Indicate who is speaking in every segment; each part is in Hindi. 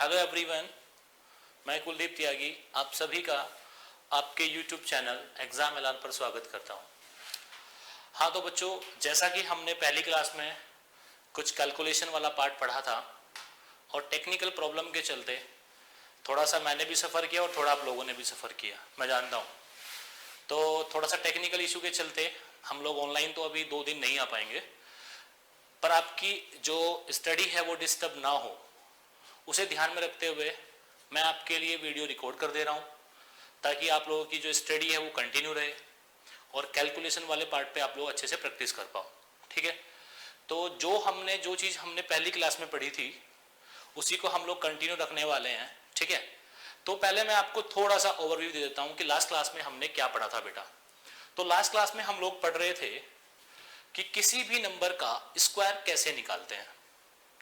Speaker 1: हेलो एवरीवन, मैं कुलदीप त्यागी आप सभी का आपके YouTube चैनल एग्जाम ऐलान पर स्वागत करता हूं। हाँ तो बच्चों, जैसा कि हमने पहली क्लास में कुछ कैलकुलेशन वाला पार्ट पढ़ा था और टेक्निकल प्रॉब्लम के चलते थोड़ा सा मैंने भी सफ़र किया और थोड़ा आप लोगों ने भी सफ़र किया, मैं जानता हूँ। तो थोड़ा सा टेक्निकल इशू के चलते हम लोग ऑनलाइन तो अभी 2 दिन नहीं आ पाएंगे, पर आपकी जो स्टडी है वो डिस्टर्ब ना हो उसे ध्यान में रखते हुए मैं आपके लिए वीडियो रिकॉर्ड कर दे रहा हूँ, ताकि आप लोगों की जो स्टडी है वो कंटिन्यू रहे और कैलकुलेशन वाले पार्ट पे आप लोग अच्छे से प्रैक्टिस कर पाओ। ठीक है, तो जो चीज़ हमने पहली क्लास में पढ़ी थी उसी को हम लोग कंटिन्यू रखने वाले हैं। ठीक है, तो पहले मैं आपको थोड़ा सा ओवरव्यू दे देता हूँ कि लास्ट क्लास में हमने क्या पढ़ा था बेटा। तो लास्ट क्लास में हम लोग पढ़ रहे थे कि किसी भी नंबर का स्क्वायर कैसे निकालते हैं।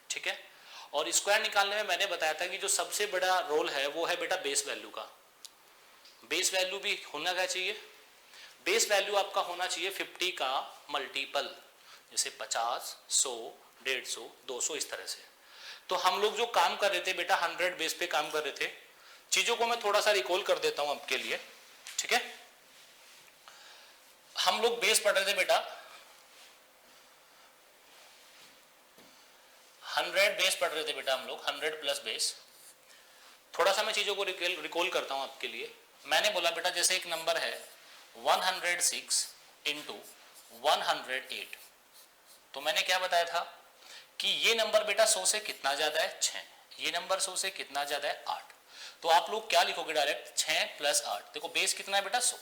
Speaker 1: ठीक है, और स्क्वायर निकालने में मैंने बताया था कि जो सबसे बड़ा रोल है वो है बेटा बेस वैल्यू का। बेस वैल्यू भी होना क्या चाहिए? बेस वैल्यू आपका होना चाहिए 50 का मल्टीपल, जैसे 50, 100, 150, 200, इस तरह से। तो हम लोग जो काम कर रहे थे बेटा 100 बेस पे काम कर रहे थे। चीजों को मैं थोड़ा सा रिकॉल कर देता हूं आपके लिए। ठीक है, हम लोग बेस पढ़ रहे थे बेटा 100 बेस पढ़ रहे थे बेटा हम लोग 100 प्लस बेस। थोड़ा सा मैं चीजों को रिकॉल करता हूं आपके लिए। मैंने बोला बेटा जैसे एक नंबर है 106 इंटू 108, तो मैंने क्या बताया था कि ये नंबर बेटा 100 से कितना ज्यादा है? 6। ये नंबर 100 से कितना ज्यादा है? 8। तो आप लोग क्या लिखोगे डायरेक्ट? 6 प्लस 8। देखो बेस कितना है बेटा? 100।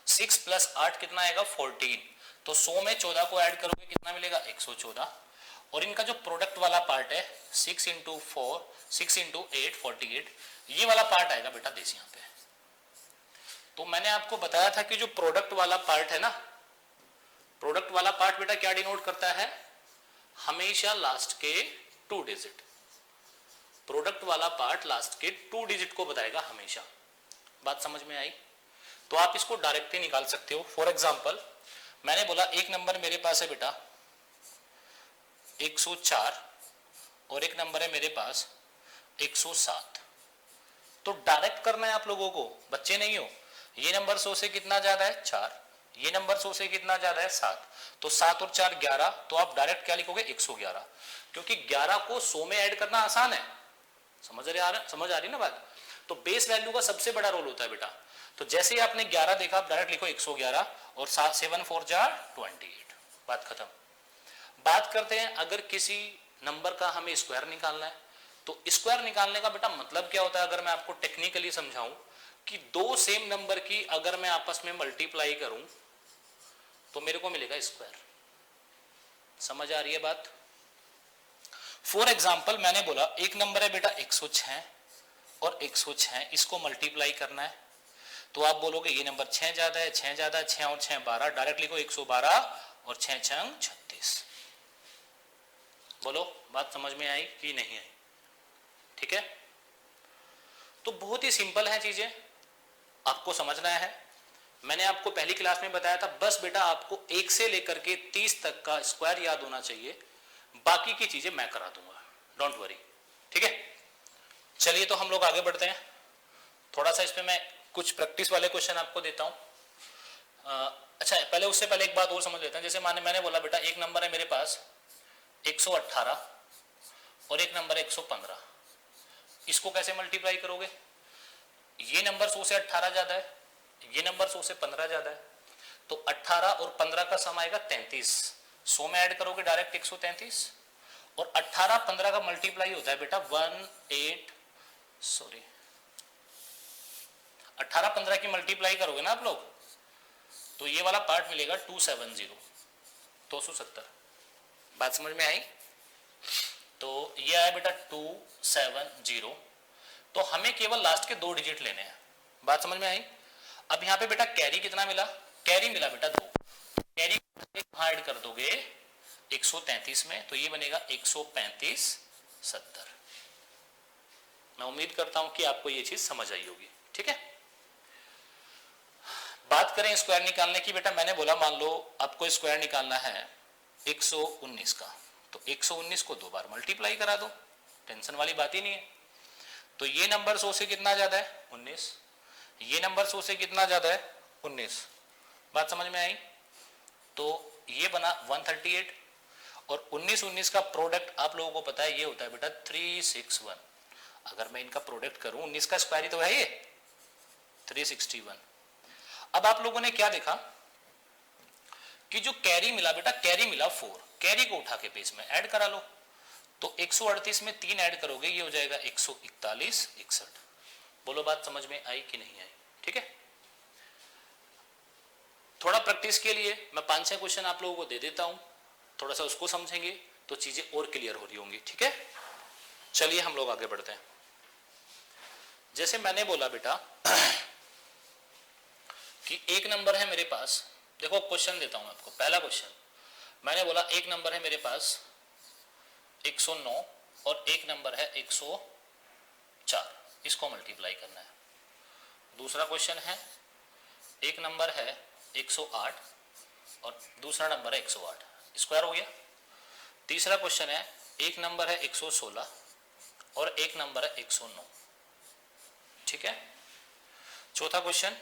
Speaker 1: 6 प्लस 8 कितना आएगा? 14। तो 100 में 14 को ऐड करोगे कितना मिलेगा? 114। और इनका जो प्रोडक्ट वाला पार्ट है 6 इंटू 4, 6 इंटू 8, 48, ये वाला पार्ट आएगा बेटा देश यहाँ पे। तो मैंने आपको बताया था कि जो प्रोडक्ट वाला पार्ट है ना, प्रोडक्ट वाला पार्ट बेटा क्या डिनोट करता है? हमेशा लास्ट के 2 डिजिट। प्रोडक्ट वाला पार्ट लास्ट के 2 डिजिट को बताएगा हमेशा। बात समझ में आई? तो आप इसको डायरेक्ट ही निकाल सकते हो। फॉर एग्जाम्पल मैंने बोला एक नंबर मेरे पास है बेटा 104 और एक नंबर है मेरे पास 107। तो डायरेक्ट करना है आप लोगों को, बच्चे नहीं हो। ये नंबर 100 से कितना ज्यादा है? 4। ये नंबर 100 से कितना ज्यादा है? 7। तो 7 और 4 11। तो आप डायरेक्ट क्या लिखोगे? 111, क्योंकि 11 को 100 में ऐड करना आसान है। समझ आ रही ना बात? तो बेस वैल्यू का सबसे बड़ा रोल होता है बेटा। तो जैसे ही आपने 11 देखा आप डायरेक्ट लिखो 111 और 7 4 4 28। बात खत्म। बात करते हैं अगर किसी नंबर का हमें स्क्वायर निकालना है, तो स्क्वायर निकालने का बेटा मतलब क्या होता है? अगर मैं आपको टेक्निकली समझाऊं कि 2 सेम नंबर की अगर मैं आपस में मल्टीप्लाई करूं तो मेरे को मिलेगा स्क्वायर। समझ आ रही है बात? फॉर एग्जाम्पल मैंने बोला एक नंबर है बेटा 106 और 106, इसको मल्टीप्लाई करना है। तो आप बोलोगे ये नंबर 6 ज्यादा है, 6 ज्यादा है, 6 और 6 12। डायरेक्ट लिखो 112 और 6 6 36। बोलो बात समझ में आई कि नहीं आई? ठीक है, तो बहुत ही सिंपल है चीजें, आपको समझना है। मैंने आपको पहली क्लास में बताया था बस बेटा आपको 1 से लेकर के 30 तक का स्क्वायर याद होना चाहिए, बाकी की चीजें मैं करा दूंगा, डोंट वरी। ठीक है, चलिए तो हम लोग आगे बढ़ते हैं। थोड़ा सा इसमें मैं कुछ प्रैक्टिस वाले क्वेश्चन आपको देता हूं। अच्छा पहले उससे पहले एक बात और समझ लेते हैं। जैसे मैंने बोला बेटा एक नंबर है मेरे पास 118 और एक नंबर 115, इसको कैसे मल्टीप्लाई करोगे? ये नंबर 100 से 18 ज्यादा है, ये नंबर 100 से 15 ज्यादा है, तो 18 और 15 का सम आएगा 33। 100 में ऐड करोगे डायरेक्ट 133 और 18 15 का मल्टीप्लाई होता है बेटा 18 15 की मल्टीप्लाई करोगे ना आप लोग, तो ये वाला पार्ट मिलेगा 270, 270। बात समझ में आई? तो ये आया बेटा 270। तो हमें केवल लास्ट के 2 डिजिट लेने हैं। बात समझ में आई? अब यहाँ पे बेटा कैरी कितना मिला? कैरी मिला बेटा 2। कैरी कहाँ ऐड कर दोगे? 133 में, तो ये बनेगा 135 70। मैं उम्मीद करता हूं कि आपको ये चीज समझ आई होगी। ठीक है, बात करें स्क्वायर निकालने की। बेटा मैंने बोला मान लो आपको स्क्वायर निकालना है 119 का, तो 119 को 2 बार मल्टीप्लाई करा दो, टेंशन वाली बात ही नहीं है। तो ये नंबर 100 से कितना ज्यादा है 19, ये नंबर 100 से कितना ज्यादा है 19। बात समझ में आई? तो ये बना 138 और 19 का प्रोडक्ट आप लोगों को पता है ये होता है बेटा 361। अगर मैं इनका प्रोडक्ट करूं 19 का स्क्वायर ही तो है ये 361। अब आप लोगों ने क्या देखा कि जो कैरी मिला बेटा, कैरी मिला 4, कैरी को उठा के पेज में ऐड करा लो। तो 138 में 3 ऐड करोगे ये हो जाएगा 141 61। बोलो बात समझ में आई कि नहीं आई? ठीक है, थोड़ा प्रैक्टिस के लिए मैं 5-6 क्वेश्चन आप लोगों को दे देता हूं, थोड़ा सा उसको समझेंगे तो चीजें और क्लियर हो रही होंगी। ठीक है, चलिए हम लोग आगे बढ़ते हैं। जैसे मैंने बोला बेटा कि एक नंबर है मेरे पास, देखो क्वेश्चन देता हूं मैं आपको। पहला क्वेश्चन मैंने बोला एक नंबर है मेरे पास 109 और एक नंबर है 104, इसको मल्टीप्लाई करना है। दूसरा क्वेश्चन है एक नंबर है 108 और दूसरा नंबर है 108, स्क्वायर हो गया। तीसरा क्वेश्चन है एक नंबर है 116 और एक नंबर है 109। ठीक है, चौथा क्वेश्चन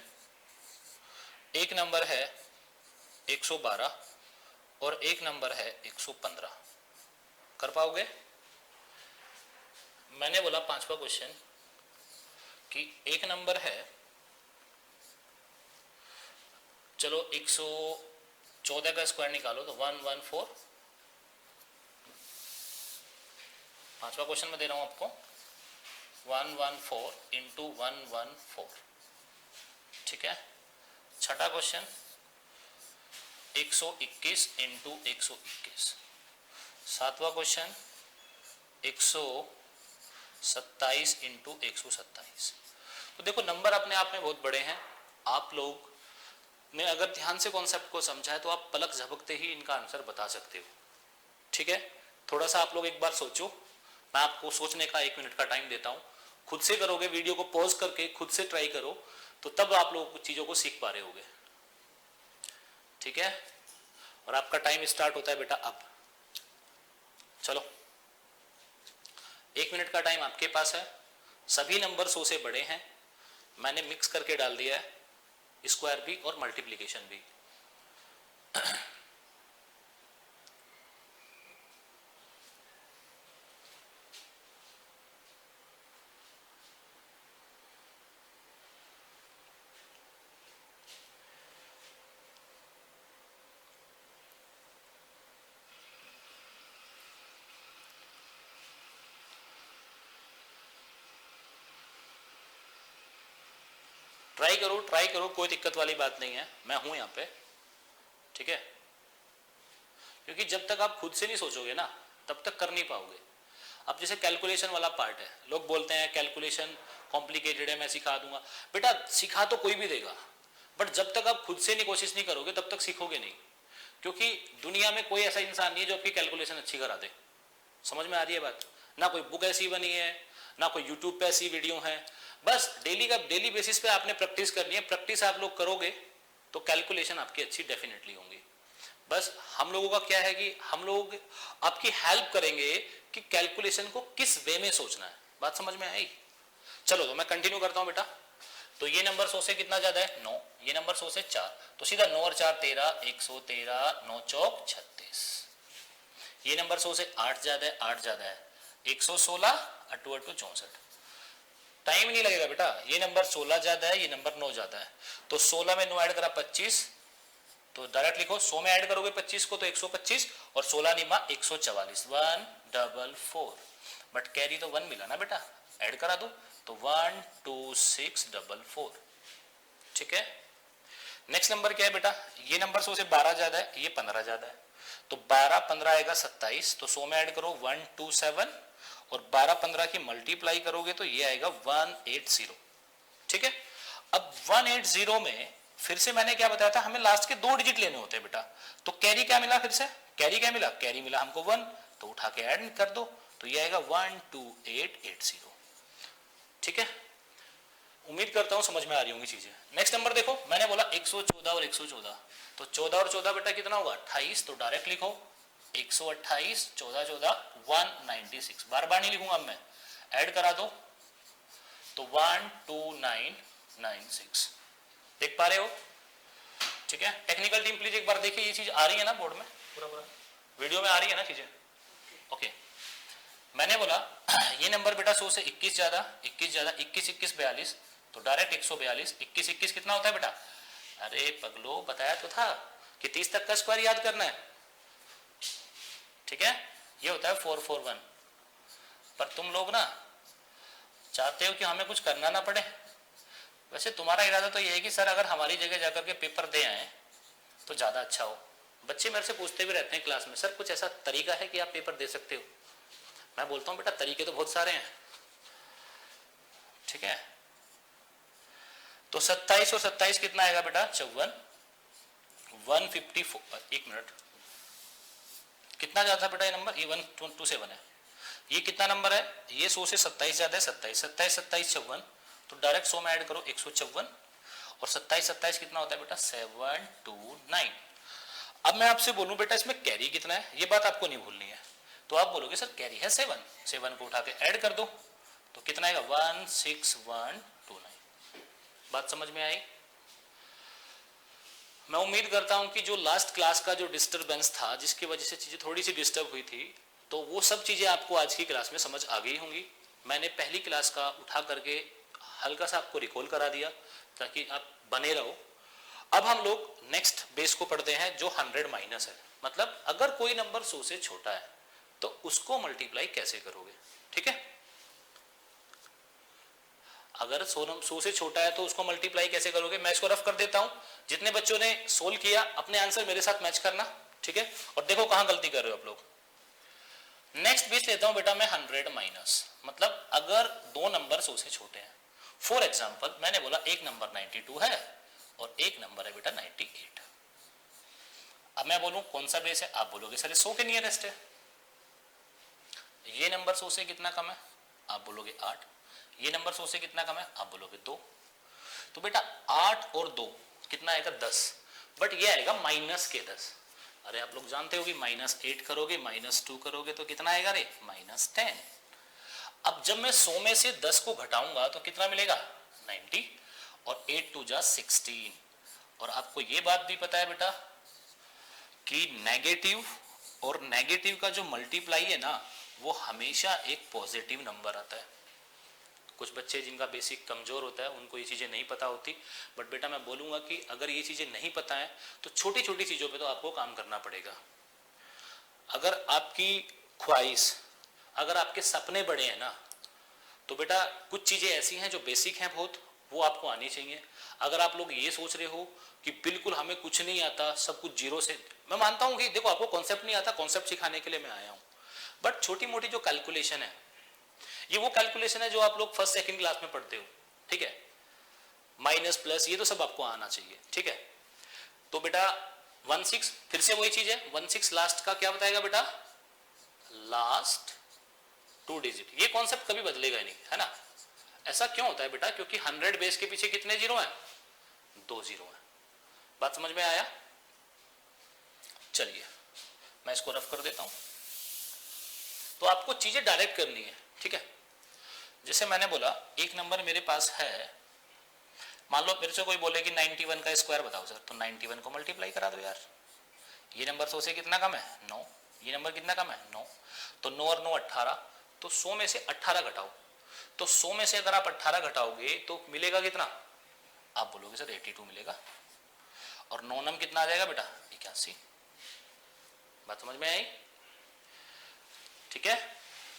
Speaker 1: एक नंबर है 112 और एक नंबर है 115। कर पाओगे? मैंने बोला पांचवा क्वेश्चन कि एक नंबर है, चलो 114 का स्क्वायर निकालो तो 114। पांचवा क्वेश्चन में दे रहा हूं आपको 114 इंटू 114। ठीक है, छठा क्वेश्चन 121 इंटू 121। सातवां क्वेश्चन 127 इंटू 127। तो देखो नंबर अपने आप में बहुत बड़े हैं। आप लोग ने अगर ध्यान से कॉन्सेप्ट को समझा है तो आप पलक झपकते ही इनका आंसर बता सकते हो। ठीक है, थोड़ा सा आप लोग एक बार सोचो, मैं आपको सोचने का 1 मिनट का टाइम देता हूं। खुद से करोगे, वीडियो को पॉज करके खुद से ट्राई करो तो तब आप लोग कुछ चीजों को सीख पा रहे होगे। ठीक है, और आपका टाइम स्टार्ट होता है बेटा अब। चलो 1 मिनट का टाइम आपके पास है। सभी नंबर 100 से बड़े हैं, मैंने मिक्स करके डाल दिया है, स्क्वायर भी और मल्टीप्लीकेशन भी। ट्राई करो, कोई दिक्कत वाली बात नहीं है, मैं हूं यहाँ पे। ठीक है, क्योंकि जब तक आप खुद से नहीं सोचोगे ना तब तक कर नहीं पाओगे। अब जैसे कैलकुलेशन वाला पार्ट है, लोग बोलते हैं कैलकुलेशन कॉम्प्लिकेटेड है, मैं सिखा दूंगा। बेटा सिखा तो कोई भी देगा, बट जब तक आप खुद से नहीं कोशिश नहीं करोगे तब तक सीखोगे नहीं। क्योंकि दुनिया में कोई ऐसा इंसान नहीं है जो आपकी कैलकुलेशन अच्छी करा दे। समझ में आ रही है बात? ना कोई बुक ऐसी बनी है, ना कोई यूट्यूब पे ऐसी वीडियो है। बस डेली बेसिस पे आपने प्रैक्टिस करनी है। प्रैक्टिस आप लोग करोगे तो कैलकुलेशन आपकी अच्छी डेफिनेटली होंगी। बस हम लोगों का क्या है कि हम लोग आपकी हेल्प करेंगे कि कैलकुलेशन को किस वे में सोचना है। बात समझ में आई? चलो तो मैं कंटिन्यू करता हूं बेटा। तो ये नंबर 100 से कितना ज्यादा है 9, ये नंबर 100 से 4, तो सीधा 9 और 4 13, 113, 9 चौक 36। ये नंबर 100 से 8 ज्यादा है, 8 ज्यादा है 116, 8 8 64। टाइम नहीं लगेगा बेटा, ये नंबर 16 ज्यादा है, ये नंबर 9 ज्यादा है, तो 16 में 9 ऐड करा 25, तो डायरेक्ट लिखो 100 में ऐड करोगे 25 को तो 125 और 16 निमा 144, 144। बट कैरी तो 1 मिला ना बेटा, ऐड करा दो तो 12644। ठीक है, नेक्स्ट नंबर क्या है बेटा, ये नंबर 100 से 12 ज्यादा है, ये 15 ज्यादा है, तो 12 15 आएगा 27, तो 100 में ऐड करो 127 और 12 15 की मल्टीप्लाई करोगे तो ये आएगा 180। ठीक है, अब 180 में फिर से मैंने क्या बताया था, हमें लास्ट के 2 डिजिट लेने होते हैं बेटा। तो कैरी क्या मिला, फिर से कैरी क्या मिला, कैरी मिला हमको 1, तो उठा के ऐड कर दो तो ये आएगा 12880। ठीक है, उम्मीद करता हूं समझ में आ रही होंगी चीजें। नेक्स्ट नंबर देखो, मैंने बोला 114 और 114, तो 14 और 14 बेटा कितना होगा 28, तो डायरेक्ट लिखो 128, 14 14 196। बार बार नहीं लिखूंगा मैं, ऐड करा दो तो 12996 देख पा रहे हो? ठीक है, टेक्निकल टीम प्लीज एक बार देखिए, ये चीज आ रही है ना बोर्ड में, पूरा पूरा वीडियो में आ रही है ना चीजें? ओके, मैंने बोला ये नंबर बेटा 100 से 21 ज्यादा 21 21 42, तो डायरेक्ट 142। 21 21 कितना होता है बेटा? अरे पगलो, बताया तो था कि 30 तक का स्क्वायर याद करना है। ठीक है, ये होता है 441। पर तुम लोग ना चाहते हो कि हमें कुछ करना ना पड़े। वैसे तुम्हारा इरादा तो ये है कि सर अगर हमारी जगह जाकर के पेपर दे आए तो ज़्यादा अच्छा हो। बच्चे मेरे से पूछते भी रहते हैं क्लास में, सर कुछ ऐसा तरीका है कि आप पेपर दे सकते हो? मैं बोलता हूँ बेटा तरीके तो बहुत सारे हैं। ठीक है, तो 27 और 27 कितना आएगा बेटा? 54। 154, एक मिनट, कितना जाता है बेटा ये नंबर? ये 127 है। ये कितना नंबर है? ये 100 से 27 ज्यादा है, 27 27 27 54, तो डायरेक्ट 100 में ऐड करो 154, और 27 27 कितना होता है बेटा? 729। अब मैं आपसे बोलूं बेटा इसमें कैरी कितना है, ये बात आपको नहीं भूलनी है। तो आप बोलोगे सर कैरी है 7, 7 को उठा के ऐड कर दो, तो कितना आएगा? 16129। बात समझ में आई? मैं उम्मीद करता हूं कि जो लास्ट क्लास का जो डिस्टरबेंस था, जिसकी वजह से चीजें थोड़ी सी डिस्टर्ब हुई थी, तो वो सब चीजें आपको आज की क्लास में समझ आ गई होंगी। मैंने पहली क्लास का उठा करके हल्का सा आपको रिकॉल करा दिया ताकि आप बने रहो। अब हम लोग नेक्स्ट बेस को पढ़ते हैं जो 100 माइनस है। मतलब अगर कोई नंबर 100 से छोटा है तो उसको मल्टीप्लाई कैसे करोगे। ठीक है, अगर 100 से छोटा है तो उसको मल्टीप्लाई कैसे करोगे, मैं इसको रफ कर देता हूं। जितने बच्चों ने सोल्व किया अपने आंसर मेरे साथ मैच करना। ठीक है, और देखो कहां गलती कर रहे हो आप लोग। नेक्स्ट बेस लेता हूं बेटा मैं 100 माइनस, मतलब अगर दो नंबर 100 से छोटे हैं। फॉर एग्जाम्पल मैंने बोला एक नंबर 92 है और एक नंबर है बेटा 98। अब मैं बोलूं कौन सा बेस है, आप बोलोगे सर 100 के नियरेस्ट है। ये नंबर 100 से कितना कम है, आप बोलोगे 8। ये नंबर 100 से कितना कम है, आप बोलोगे 2। तो बेटा 8 और 2 कितना आएगा? 10। बट ये आएगा माइनस के 10। अरे आप लोग जानते हो कि -8 करोगे -2 करोगे तो कितना आएगा रे? -10। अब जब मैं 100 में से 10 को घटाऊंगा तो कितना मिलेगा? 90, और 8 2 जा 16। और आपको ये बात भी पता है बेटा कि नेगेटिव और नेगेटिव का जो मल्टीप्लाई है ना, वो हमेशा एक पॉजिटिव नंबर आता है। कुछ बच्चे जिनका बेसिक कमजोर होता है उनको ये चीजें नहीं पता होती, बट बेटा मैं बोलूंगा कि अगर ये चीजें नहीं पता है तो छोटी छोटी चीजों पे तो आपको काम करना पड़ेगा। अगर आपकी ख्वाहिश, अगर आपके सपने बड़े हैं ना, तो बेटा कुछ चीजें ऐसी हैं जो बेसिक हैं बहुत, वो आपको आनी चाहिए। अगर आप लोग ये सोच रहे हो कि बिल्कुल हमें कुछ नहीं आता, सब कुछ जीरो से, मैं मानता हूं कि देखो आपको कॉन्सेप्ट नहीं आता, कॉन्सेप्ट सिखाने के लिए मैं आया हूं, बट छोटी मोटी जो कैलकुलेशन है, ये वो कैलकुलेशन है जो आप लोग फर्स्ट सेकंड क्लास में पढ़ते हो। ठीक है, माइनस प्लस ये तो सब आपको आना चाहिए। ठीक है, तो बेटा 16 फिर से वही चीज है, 16 लास्ट का क्या बताएगा बेटा? Last 2 digit. ये कॉन्सेप्ट कभी बदलेगा ही नहीं, है ना? ऐसा क्यों होता है बेटा? क्योंकि 100 बेस के पीछे कितने जीरो हैं? 2 जीरो हैं। बात समझ में आया? चलिए मैं इसको रफ कर देता हूं। तो आपको चीजें डायरेक्ट करनी है। ठीक है, जैसे मैंने बोला एक नंबर मेरे पास है, मान लो मेरे से कोई बोले कि 91 का स्क्वायर बताओ सर, तो 91 को मल्टीप्लाई करा दो यार। ये नंबर 100 से कितना कम है? 9। ये नंबर कितना कम है? 9। तो 9 और 9 18, तो 100 में से 18 घटाओ। तो 100 में से अगर आप 18 घटाओगे तो मिलेगा कितना? आप बोलोगे सर 82 मिलेगा। और 9 नम कितना आ जाएगा बेटा? 81। बात समझ में आई? ठीक है,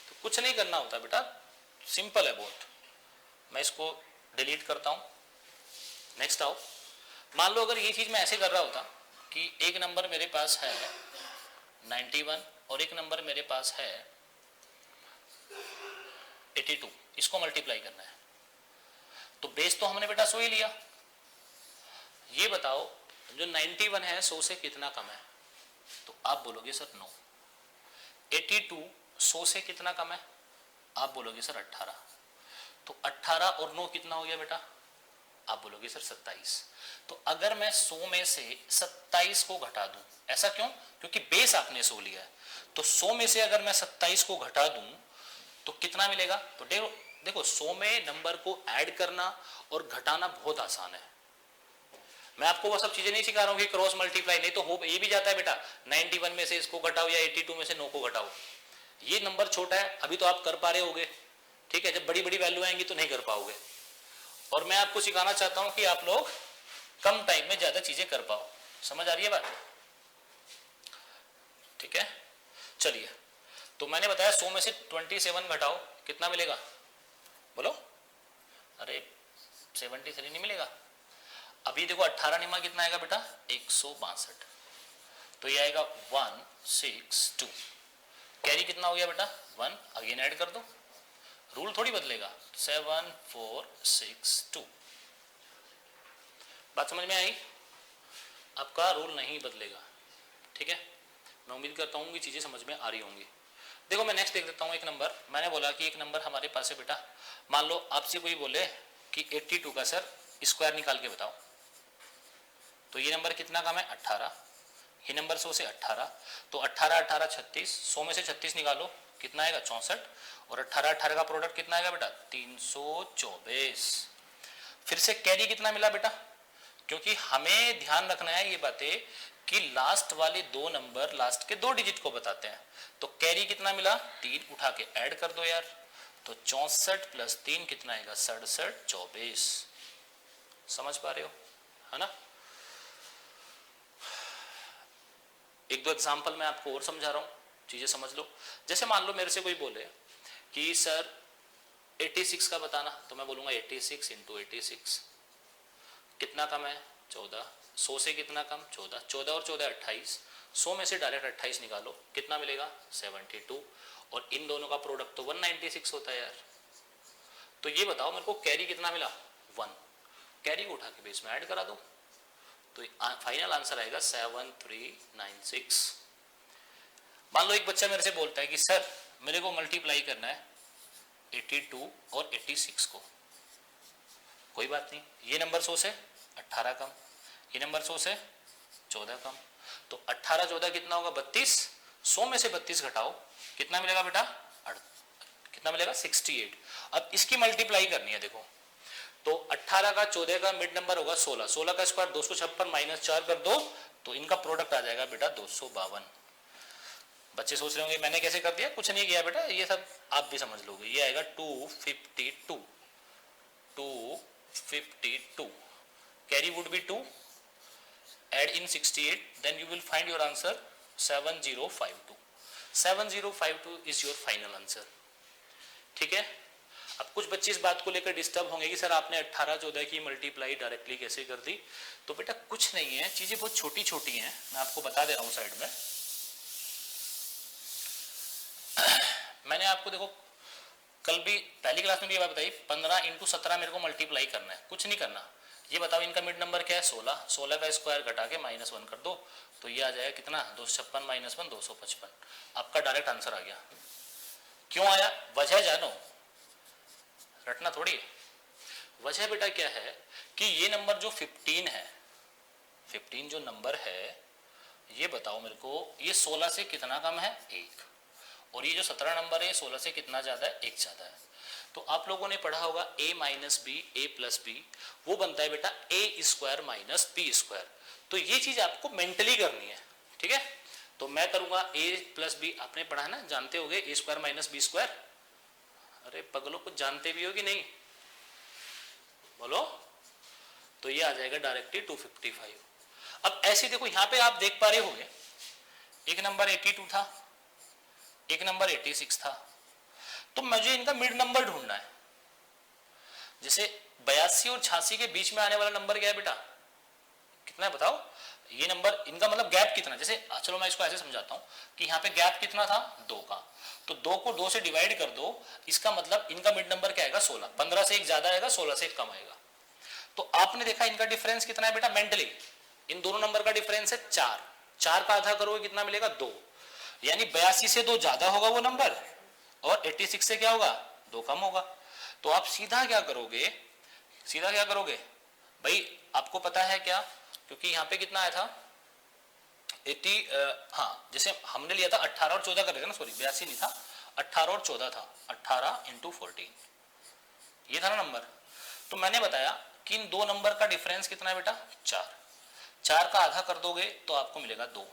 Speaker 1: तो कुछ नहीं करना होता बेटा, सिंपल है बहुत। मैं इसको डिलीट करता हूं, नेक्स्ट आओ। मान लो अगर ये चीज मैं ऐसे कर रहा होता कि एक नंबर मेरे पास है 91 और एक नंबर मेरे पास है 82, इसको मल्टीप्लाई करना है, तो बेस तो हमने बेटा 100 ही लिया। ये बताओ जो 91 है 100 से कितना कम है? तो आप बोलोगे सर 9। 82 100 से कितना कम है? आप बोलोगे सर 18। तो 18 और 9 कितना हो गया बेटा? आप बोलोगे सर 27। तो अगर मैं 100 में से 27 को घटा दूं, ऐसा क्यों? क्योंकि बेस आपने 100 लिया है, तो 100 में से अगर मैं 27 को घटा दूं तो कितना मिलेगा? तो देखो 100 में नंबर को ऐड करना और घटाना बहुत आसान है। मैं आपको वो सब चीजें नहीं सिखा रहा हूँ कि क्रॉस मल्टीप्लाई, नहीं तो हो ये भी जाता है बेटा 91 में से इसको घटाओ या 82 में से 9 को घटाओ। ये नंबर छोटा है, अभी तो आप कर पा रहे होगे, ठीक है, जब बड़ी बड़ी वैल्यू आएंगी तो नहीं कर पाओगे। और मैं आपको सिखाना चाहता हूं कि आप लोग कम टाइम में ज्यादा चीजें कर पाओ। समझ आ रही है बात? ठीक है, चलिए। तो मैंने बताया 100 में से 27 घटाओ, कितना मिलेगा बोलो? अरे 73 नहीं मिलेगा। अभी देखो 18 निमा कितना आएगा बेटा? 162। तो ये आएगा 162। कैरी कितना हो गया बेटा? 1। अगेन ऐड कर दो, रूल थोड़ी बदलेगा। 7462। बात समझ में आई? आपका रूल नहीं बदलेगा, ठीक है। मैं उम्मीद करता हूँ कि चीजें समझ में आ रही होंगी। देखो मैं नेक्स्ट देख देता हूँ। एक नंबर मैंने बोला कि एक नंबर हमारे पास है बेटा, मान लो आपसे कोई बोले कि 82 का सर स्क्वायर निकाल के बताओ, तो ये नंबर कितना कम है? 18। ये नंबर 100 से 18, तो 18 18 36, 100 में से 36 निकालो, कितना आएगा? 64। और 18 18 का प्रोडक्ट कितना आएगा बेटा? 324। फिर से कैरी कितना मिला बेटा? क्योंकि हमें ध्यान रखना है ये बातें कि लास्ट वाले दो नंबर लास्ट के दो डिजिट को बताते हैं। तो कैरी कितना मिला? 3। उठा के ऐड कर दो यार, तो 64 प्लस 3 कितना आएगा? 67 24। समझ पा रहे हो, है ना? एक दो एग्जाम्पल मैं आपको और समझा रहा हूं, चीजें समझ लो। जैसे मान लो मेरे से कोई बोले कि सर 86 का बताना, तो मैं बोलूंगा 86 इंटू 86 कितना कम है? 14। 100 से कितना कम? 14। 14 और 14 28। 100 में से डायरेक्ट 28 निकालो, कितना मिलेगा? 72। और इन दोनों का प्रोडक्ट तो 196 होता है यार। तो ये बताओ मेरे को कैरी कितना मिला? 1। कैरी को उठा के बेस में ऐड करा दो, तो फाइनल आंसर आएगा 7396। मान लो एक बच्चा मेरे से बोलता है कि सर मेरे को मल्टीप्लाई करना है 82 और 86 को। कोई बात नहीं, ये नंबर 100 से 18 कम, ये नंबर 100 से 14 कम, तो 18 14 कितना होगा? 32। 100 में से 32 घटाओ, कितना मिलेगा बेटा? कितना मिलेगा? 68। अब इसकी मल्टीप्लाई करनी है, देखो तो 18 का 14 का मिड नंबर होगा 16। 16 का स्क्वायर 256 माइनस 4 कर दो, तो इनका प्रोडक्ट आ जाएगा बेटा 252। बच्चे सोच रहे होंगे मैंने कैसे कर दिया? कुछ नहीं किया बेटा, ये सब आप भी समझ लोगे। ये आएगा 252। 252 carry would B 2, add in 68, then you will find your answer 7052. 7052 is your final answer, ठीक है। अब कुछ बच्चे इस बात को लेकर डिस्टर्ब होंगे कि सर आपने 18 14 की मल्टीप्लाई डायरेक्टली कैसे कर दी? तो बेटा कुछ नहीं है, चीजें बहुत छोटी छोटी हैं, मैं आपको बता दे रहा हूं साइड में। मैंने आपको देखो कल भी पहली क्लास में भी ये बात बताई, 15 इंटू 17 मेरे को मल्टीप्लाई करना है, कुछ नहीं करना। ये बताओ इनका मिड नंबर क्या है? 16। 16 का स्क्वायर घटा के -1 कर दो, तो ये आ जाएगा कितना? 256 माइनस 1 255। आपका डायरेक्ट आंसर आ गया। क्यों आया? वजह जानो, रटना थोड़ी है। वजह बेटा क्या है कि ये नंबर जो 15 है, 15 जो नंबर है, ये बताओ मेरे को ये 16 से कितना कम है? 1। और ये जो 17 नंबर है 16 से कितना ज्यादा है? 1 ज्यादा है। तो आप लोगों ने पढ़ा होगा a minus B A plus B, वो बनता है बेटा a square minus B square. तो ये चीज आपको मेंटली करनी है, ठीक है। तो मैं करूंगा a प्लस बी, आपने पढ़ा है ना, जानते होगे a square minus B square. अरे पगलों, कुछ जानते भी हो कि नहीं? बोलो। तो ये आ जाएगा डायरेक्टली 255। अब ऐसे देखो यहाँ पे आप देख पा रहे होंगे, एक नंबर 82 था, एक नंबर 86 था, तो मुझे इनका मिड नंबर ढूंढना है। जैसे 82 और 86 के बीच में आने वाला नंबर क्या है बेटा? कितना है बताओ? ये नंबर इनका मतलब गैप कितना? जैसे चलो मैं इसको ऐसे समझाता हूं कि यहाँ पे गैप कितना था? 2 का, तो 2 को 2 से डिवाइड कर दो, इसका मतलब इनका मिड नंबर क्या आएगा? 16। 15 से 1 ज्यादा आएगा, 16 से 1 कम आएगा। तो आपने देखा इनका डिफरेंस कितना है बेटा? मेंटली इन दोनों नंबर का डिफरेंस है 4। 4 का आधा करोगे कितना मिलेगा? 2। यानी 82 से 2 ज्यादा होगा वो नंबर, और 86 से क्या होगा? 2 कम होगा। तो आप सीधा क्या करोगे? सीधा क्या करोगे भाई? आपको पता है क्या? क्योंकि यहाँ पे कितना आया था? 80, हाँ जैसे हमने लिया था 18 और 14 कर रहे थे ना, सॉरी 82 नहीं था, 18 और 14 था। 18 इंटू 14, ये था ना नंबर। तो मैंने बताया कि इन दो नंबर का डिफरेंस कितना है बेटा, 4। 4 का आधा कर दोगे तो आपको मिलेगा 2।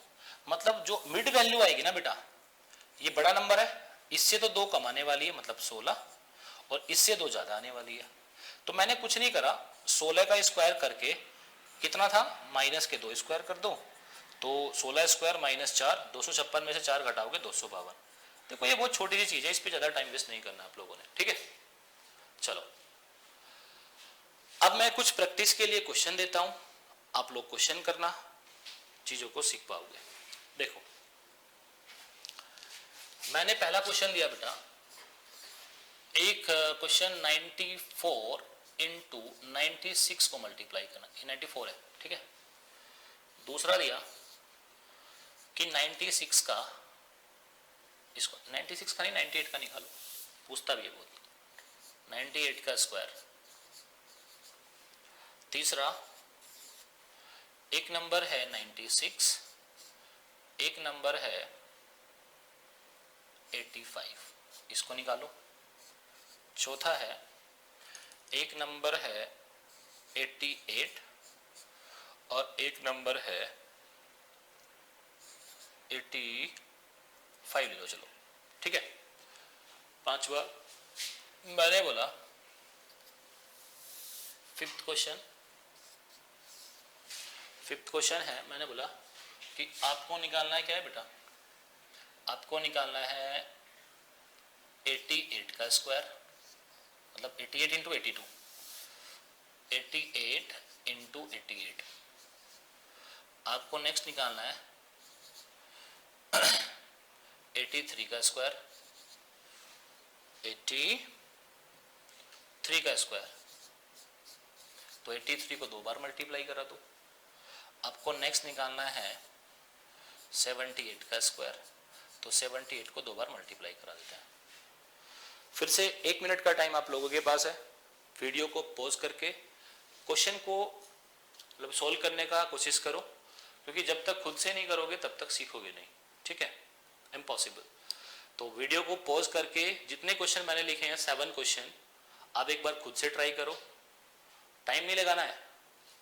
Speaker 1: मतलब जो मिड वैल्यू आएगी ना बेटा, ये बड़ा नंबर है, इससे तो 2 कम आने वाली है, मतलब 16, और इससे 2 ज्यादा आने वाली है। तो मैंने कुछ नहीं करा, 16 का स्क्वायर करके कितना था, माइनस के 2 स्क्वायर कर दो, तो 16 स्क्वायर माइनस 4, 256 में से 4 घटाओगे 252। देखो ये बहुत छोटी सी चीज है, इस पर ज्यादा टाइम वेस्ट नहीं करना आप लोगों ने, ठीक है। चलो अब मैं कुछ प्रैक्टिस के लिए क्वेश्चन देता हूं, आप लोग क्वेश्चन करना, चीजों को सीख पाओगे। देखो मैंने पहला क्वेश्चन दिया बेटा, एक क्वेश्चन 94 इंटू 96 को मल्टीप्लाई करना, 94 है, ठीक है। दूसरा दिया कि 96 का, इसको 96 का नहीं 98 का निकालो, पूछता भी है बहुत, 98 का स्क्वायर। तीसरा एक नंबर है 96, एक नंबर है 85, इसको निकालो। चौथा है एक नंबर है 88 और एक नंबर है 85 ले लो, चलो ठीक है। पांचवा मैंने बोला फिफ्थ क्वेश्चन है, मैंने बोला कि आपको निकालना है, क्या है बेटा, आपको निकालना है 88 का स्क्वायर, मतलब 88 इंटू 82, 88 इंटू 88। आपको नेक्स्ट निकालना है 83 का स्क्वायर, 83 का स्क्वायर, तो 83 को 2 बार मल्टीप्लाई करा दो। आपको नेक्स्ट निकालना है 78 का स्क्वायर, तो 78 को 2 बार मल्टीप्लाई करा देते हैं। फिर से 1 मिनट का टाइम आप लोगों के पास है, वीडियो को पॉज करके क्वेश्चन को मतलब सोल्व करने का कोशिश करो, क्योंकि जब तक खुद से नहीं करोगे तब तक सीखोगे नहीं, ठीक है, इम्पॉसिबल। तो वीडियो को पॉज करके जितने क्वेश्चन मैंने लिखे हैं 7 क्वेश्चन, आप एक बार खुद से ट्राई करो। टाइम नहीं लगाना है,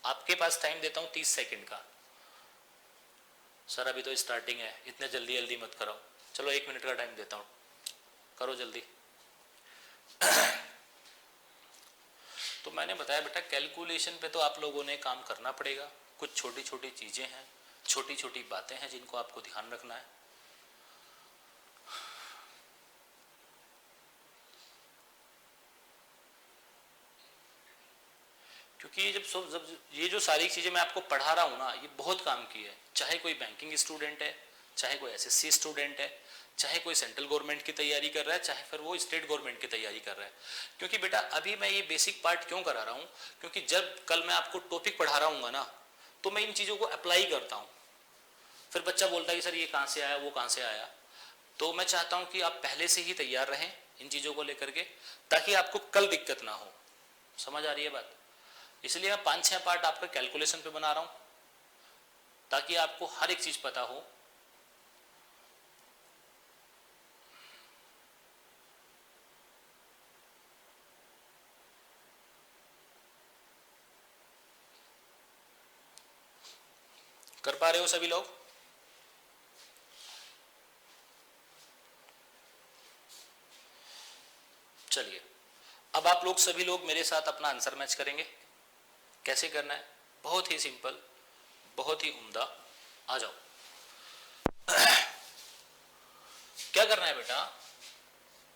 Speaker 1: आपके पास टाइम देता हूं 30 सेकंड का। सर अभी तो स्टार्टिंग है, इतने जल्दी जल्दी मत करो, चलो 1 मिनट का टाइम देता हूं, करो जल्दी। तो मैंने बताया बेटा कैलकुलेशन पे तो आप लोगों ने काम करना पड़ेगा, कुछ छोटी छोटी चीजें हैं, छोटी छोटी बातें हैं जिनको आपको ध्यान रखना है। क्योंकि ये जब ये जो सारी चीजें मैं आपको पढ़ा रहा हूँ ना, ये बहुत काम की है, चाहे कोई बैंकिंग स्टूडेंट है, चाहे कोई एसएससी स्टूडेंट है, चाहे कोई सेंट्रल गवर्नमेंट की तैयारी कर रहा है, चाहे फिर वो स्टेट गवर्नमेंट की तैयारी कर रहा है। क्योंकि बेटा अभी मैं ये बेसिक पार्ट क्यों करा रहा हूँ, क्योंकि जब कल मैं आपको टॉपिक पढ़ा रहा हूँ ना, तो मैं इन चीज़ों को अप्लाई करता हूँ। फिर बच्चा बोलता है कि सर ये कहाँ से आया, वो कहाँ से आया। तो मैं चाहता हूँ कि आप पहले से ही तैयार रहें इन चीज़ों को लेकर के, ताकि आपको कल दिक्कत ना हो। समझ आ रही है बात? इसलिए मैं 5-6 पार्ट आपका कैलकुलेशन पे बना रहा हूँ, ताकि आपको हर एक चीज़ पता हो। कर पा रहे हो सभी लोग? चलिए अब आप लोग सभी लोग मेरे साथ अपना आंसर मैच करेंगे। कैसे करना है? बहुत ही सिंपल, बहुत ही उम्दा। आ जाओ। क्या करना है बेटा?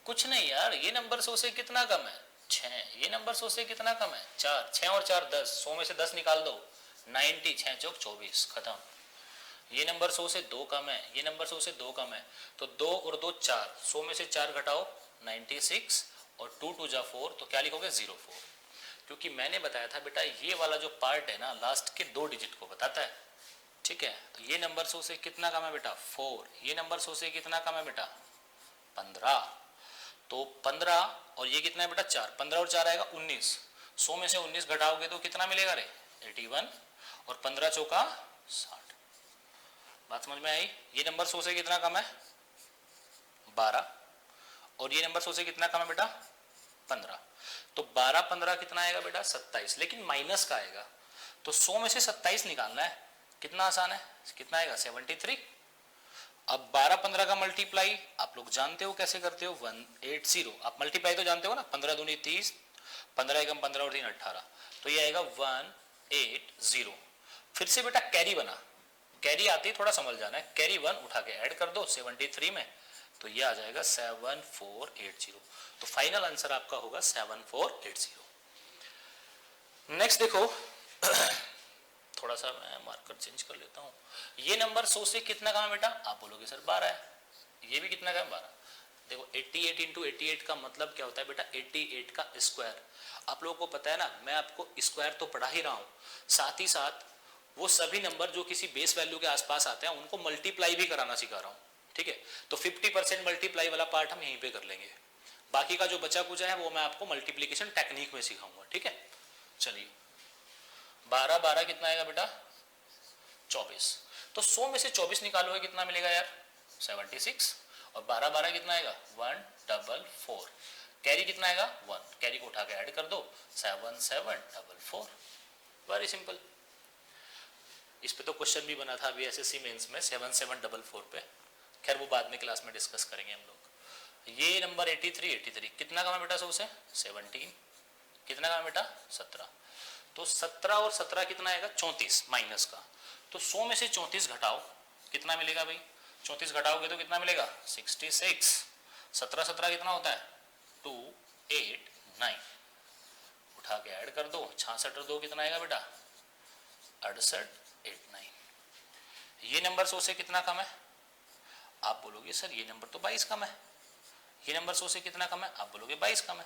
Speaker 1: कुछ नहीं यार, ये नंबर 100 से कितना कम है? 6। ये नंबर 100 से कितना कम है? 4। 6 और 4 10, 100 में से 10 निकाल दो, 90, 6 चौक 24, खत्म। ये नंबर 100 से 2 कम है, ये नंबर 100 से 2 कम है, तो 2 और 2 4, 100 में से 4 घटाओ 96, और 2 2 जा 4, तो क्या लिखोगे? 04। क्योंकि मैंने बताया था बेटा ये वाला जो पार्ट है ना, लास्ट के 2 डिजिट को बताता है, ठीक है। तो ये नंबर 100 से कितना कम है बेटा? 4। ये नंबर 100 से कितना कम है बेटा? 15। तो 15 और ये कितना है बेटा? 4। 15 और 4 आएगा 19। 100 में से 19 घटाओगे तो कितना मिलेगा रे? 81। और 15 चौका 60। बात समझ में आई? ये नंबर 100 से कितना कम है? 12। और ये नंबर 100 से कितना कम है बेटा? 15। तो 12 15 कितना आएगा बेटा 27, लेकिन माइनस का आएगा, तो 100 में से 27 निकालना है। कितना आसान है, कितना आएगा 73। अब 12 15 का मल्टीप्लाई आप लोग जानते हो कैसे करते हो, 180। आप मल्टीप्लाई तो जानते हो ना, 15 दूनी 30, 15 एकम 15 और 3 18, तो ये आएगा 180। फिर से बेटा कैरी बना, कैरी आती थोड़ा समझ जाना है, कैरी 1 उठा के ऐड कर दो 73 में, तो ये आ जाएगा 7480। तो फाइनल आंसर आपका होगा 7480। नेक्स्ट देखो थोड़ा सा मैं मार्कर चेंज कर लेता हूँ। ये नंबर 100 से कितना कम है बेटा, आप बोलोगे सर 12 है। ये भी कितना का है 12। देखो 88 इंटू 88 का मतलब क्या होता है बेटा 88 का स्क्वायर। आप लोगों को पता है ना, मैं आपको स्क्वायर तो पढ़ा ही रहा हूँ, साथ ही साथ वो सभी नंबर जो किसी बेस वैल्यू के आसपास आते हैं उनको मल्टीप्लाई भी कराना सिखा रहा हूँ, ठीक है। तो 50% मल्टीप्लाई वाला पार्ट हम यहीं पे कर लेंगे, बाकी का जो बचा कुचा है वो मैं आपको मल्टीप्लीकेशन टेक्निक में सिखाऊंगा, ठीक है। चलिए 12 12 कितना आएगा बेटा 24। तो 100 में से 24 निकालोगे कितना मिलेगा यार 76, और 12 12 कितना आएगा 144। कैरी कितना आएगा 1, कैरी को उठा के ऐड कर दो 7744। Very simple. इस पे तो क्वेश्चन भी बना था अभी एसएससी मेंस में 7744 पे, खैर वो बाद में क्लास में डिस्कस करेंगे हम लोग। ये नंबर 83 कितना कम है बेटा 100 से 17, कितना कम है बेटा 17। तो 17 और 17 कितना आएगा 34 माइनस का, तो 100 में से 34 घटाओ कितना मिलेगा भाई, 34 घटाओगे तो कितना मिलेगा 66। 17 17 कितना होता है 289, उठा के ऐड कर दो 66 और 2 कितना आएगा बेटा 6889। ये नंबर 100 से कितना कम है, आप बोलोगे सर ये नंबर तो 22 कम है। ये नंबर 100 से कितना कम है, आप बोलोगे 22 कम है।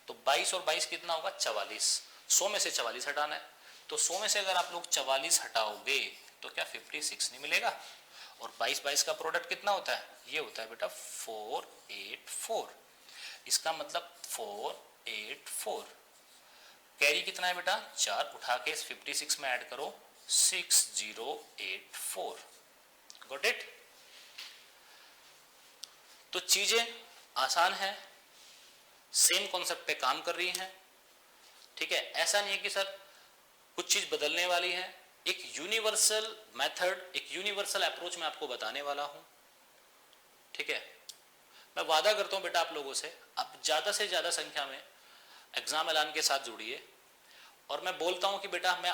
Speaker 1: तो 22 और 22 कितना होगा 44। 100 में से 44 हटाना है, तो 100 में से अगर आप लोग 44 हटाओगे तो क्या 56 नहीं मिलेगा, और 22 22 का प्रोडक्ट कितना होता है, ये होता है बेटा 484। इसका मतलब 484। कैरी कितना है बेटा 4, उठा के 56 में ऐड करो 6084। Got it. तो चीजें आसान है, सेम कॉन्सेप्ट पे काम कर रही हैं, ठीक है। ऐसा नहीं है कि सर कुछ चीज बदलने वाली है, एक यूनिवर्सल मेथड, एक यूनिवर्सल अप्रोच मैं आपको बताने वाला हूं, ठीक है। मैं वादा करता हूं बेटा आप लोगों से, आप ज्यादा से ज्यादा संख्या में एग्जाम ऐलान के साथ जुड़िए, और मैं बोलता हूं कि बेटा मैं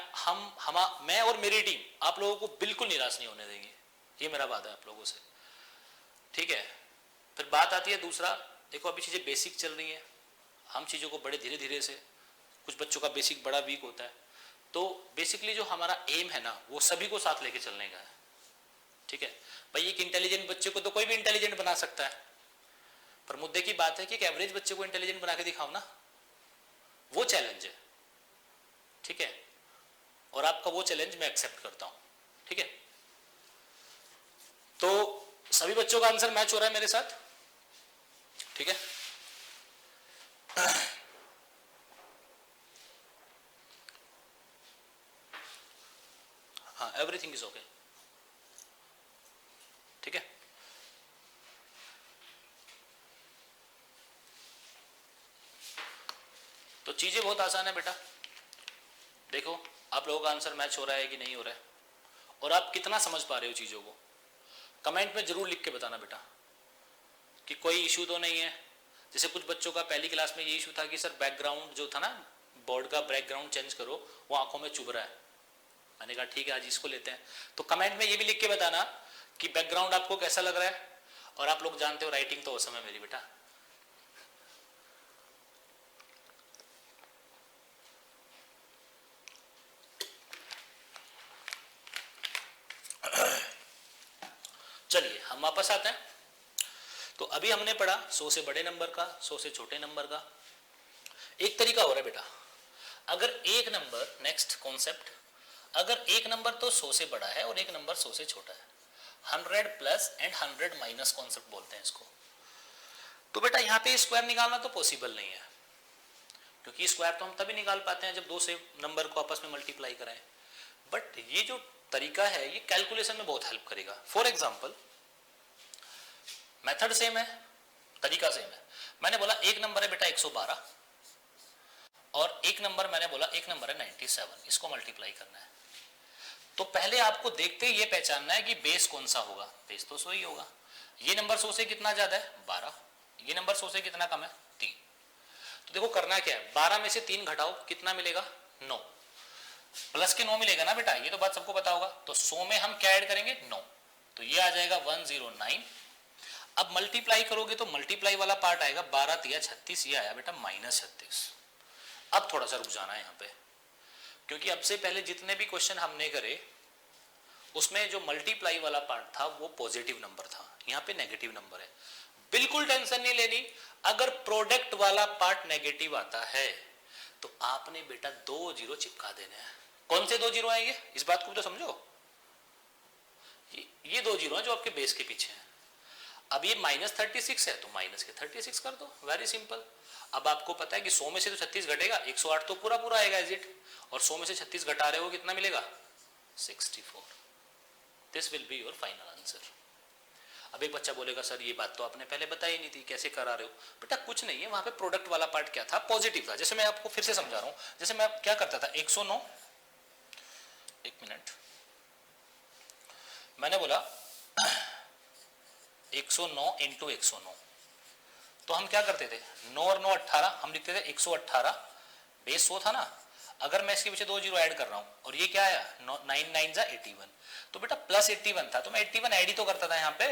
Speaker 1: और मेरी टीम आप लोगों को बिल्कुल निराश नहीं होने देंगे, ये मेरा वादा है आप लोगों से, ठीक है। फिर बात आती है दूसरा, देखो अभी चीजें बेसिक चल रही हैं, हम चीजों को बड़े धीरे धीरे से, कुछ बच्चों का बेसिक बड़ा वीक होता है, तो बेसिकली जो हमारा एम है ना वो सभी को साथ लेके चलने का है, ठीक है भाई। एक इंटेलिजेंट बच्चे को तो कोई भी इंटेलिजेंट बना सकता है, पर मुद्दे की बात है कि एक एवरेज बच्चे को इंटेलिजेंट बना के दिखाओ ना, वो चैलेंज है, ठीक है। और आपका वो चैलेंज मैं एक्सेप्ट करता हूं, ठीक है। तो सभी बच्चों का आंसर मैच हो रहा है मेरे साथ, ठीक है। हाँ एवरीथिंग इज ओके, ठीक है। तो चीजें बहुत आसान है बेटा, देखो आप लोगों का आंसर मैच हो रहा है कि नहीं हो रहा है, और आप कितना समझ पा रहे हो चीजों को, कमेंट में जरूर लिख के बताना बेटा कि कोई इशू तो नहीं है। जैसे कुछ बच्चों का पहली क्लास में ये इशू था कि सर बैकग्राउंड जो था ना, बोर्ड का बैकग्राउंड चेंज करो, वो आंखों में चुभ रहा है। मैंने कहा ठीक है आज इसको लेते हैं, तो कमेंट में ये भी लिख के बताना कि बैकग्राउंड आपको कैसा लग रहा है। और आप लोग जानते हो राइटिंग तो औसम है मेरी बेटा, चलिए हम वापस आते हैं। तो अभी हमने पढ़ा 100 से बड़े नंबर का, 100 से छोटे नंबर का। एक तरीका हो रहा है बेटा, अगर एक नंबर, नेक्स्ट कॉन्सेप्ट, अगर एक नंबर तो 100 से बड़ा है और एक नंबर 100 से छोटा है, 100 प्लस एंड 100 माइनस कॉन्सेप्ट बोलते हैं इसको। तो बेटा यहाँ पे स्क्वायर निकालना तो पॉसिबल नहीं है, क्योंकि स्क्वायर तो हम तभी निकाल पाते हैं जब दो से नंबर को आपस में मल्टीप्लाई कराएं। बट ये जो तरीका है ये कैलकुलेशन में बहुत हेल्प करेगा। फॉर एग्जाम्पल मेथड सेम है, तरीका सेम है। मैंने बोला एक नंबर है बेटा 112, और एक नंबर मैंने बोला एक नंबर है 97, इसको मल्टीप्लाई करना है। तो पहले आपको देखते ही ये पहचानना है कि बेस कौन सा होगा, बेस तो 100 ही होगा। ये नंबर 100 से कितना ज्यादा है 12, ये नंबर 100 से कितना कम है 3। तो देखो करना क्या है, 12 में से 3 घटाओ कितना मिलेगा 9, प्लस के 9 मिलेगा ना बेटा, ये तो बात सबको पता होगा। तो 100 में हम क्या ऐड करेंगे 9, तो ये आ जाएगा 109। अब मल्टीप्लाई करोगे तो मल्टीप्लाई वाला पार्ट आएगा 12 तिया 36, ये आया बेटा -36। अब थोड़ा सा रुक जाना है यहाँ पे, क्योंकि अब से पहले जितने भी क्वेश्चन हमने करे उसमें जो मल्टीप्लाई वाला पार्ट था वो पॉजिटिव नंबर था, यहाँ पे नेगेटिव नंबर है। बिल्कुल टेंशन नहीं लेनी, अगर प्रोडक्ट वाला पार्ट नेगेटिव आता है तो आपने बेटा 2 जीरो चिपका देने हैं। कौन से 2 जीरो आएंगे, इस बात को तो समझो, ये 2 जीरो हैं जो आपके बेस के पीछे हैं। अब ये -36 है तो माइनस के 36 कर दो, वेरी सिंपल। अब आपको पता है कि 100 में से तो 36 घटेगा, 108 तो पूरा पूरा आएगा एज इट, और 100 में से 36 घटा रहे हो कितना मिलेगा 64। This will be your final answer. अब एक बच्चा बोलेगा सर ये बात तो आपने पहले बताई नहीं थी, कैसे करा रहे हो? बेटा कुछ नहीं है, वहां पे प्रोडक्ट वाला पार्ट क्या था, पॉजिटिव था। जैसे मैं आपको फिर से समझा रहा हूं, जैसे मैं क्या करता था 109, एक मिनट, मैंने बोला 109 इंटू 109, तो हम क्या करते थे 9 और 9 18, हम लिखते थे 118, बेस 100 था ना। अगर मैं इसके पीछे 2 जीरो ऐड कर रहा हूं और ये क्या आया 9 9 जा 81, तो बेटा प्लस 81 था, तो मैं 81 ऐड ही तो करता था यहाँ पे,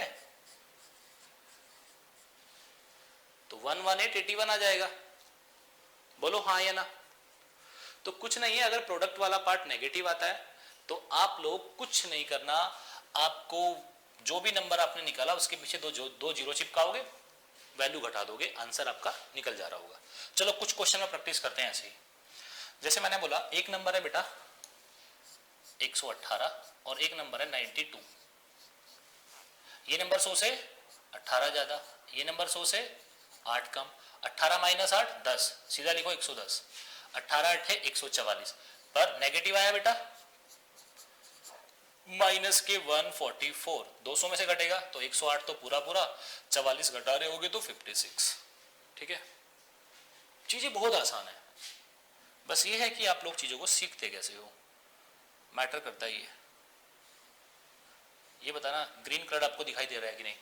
Speaker 1: तो 118 81 आ जाएगा। बोलो हाँ या ना? तो कुछ नहीं है, अगर प्रोडक्ट वाला पार्ट नेगेटिव आता है तो आप लोग कुछ नहीं करना, आपको जो भी नंबर आपने निकाला उसके पीछे दो जीरो चिपकाओगे, वैल्यू घटा दोगे, आंसर आपका निकल जा रहा होगा। चलो कुछ क्वेश्चन में प्रैक्टिस करते हैं ऐसे ही। जैसे मैंने बोला एक नंबर है बेटा 118 और एक नंबर है 92, ये नंबर 100 से 18 ज्यादा, ये नंबर 100 से 8 कम, 18 माइनस 8 10, सीधा लिखो 110, 18 8 है 144, पर नेगेटिव आया बेटा माइनस के 144, 200 में से घटेगा तो 108 तो पूरा पूरा, 44 घटा रहे होगे तो 56। ठीक है, चीजें बहुत आसान है, बस ये है कि आप लोग चीजों को सीखते कैसे हो, मैटर करता ही है। ये बताना ग्रीन कलर आपको दिखाई दे रहा है कि नहीं?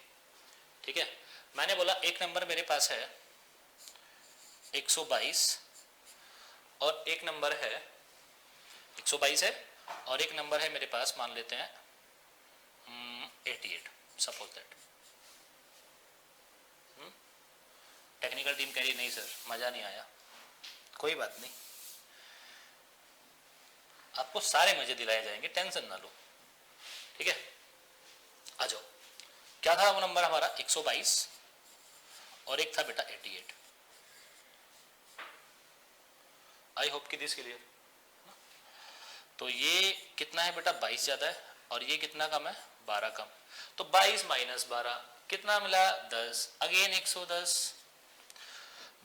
Speaker 1: ठीक है, मैंने बोला एक नंबर मेरे पास है 122 और एक नंबर है 122 है और एक नंबर है मेरे पास, मान लेते हैं 88, सपोज दैट। टेक्निकल टीम कह रही नहीं सर मजा नहीं आया, कोई बात नहीं, आपको सारे मजे दिलाए जाएंगे, टेंशन ना लो। ठीक है, आ जाओ। क्या था वो नंबर हमारा 122 और एक था बेटा 88। आई होप कि दिस क्लियर। तो ये कितना है बेटा 22 ज्यादा है और ये कितना कम है 12 कम, तो 22 माइनस 12 कितना मिला 10, अगेन 110,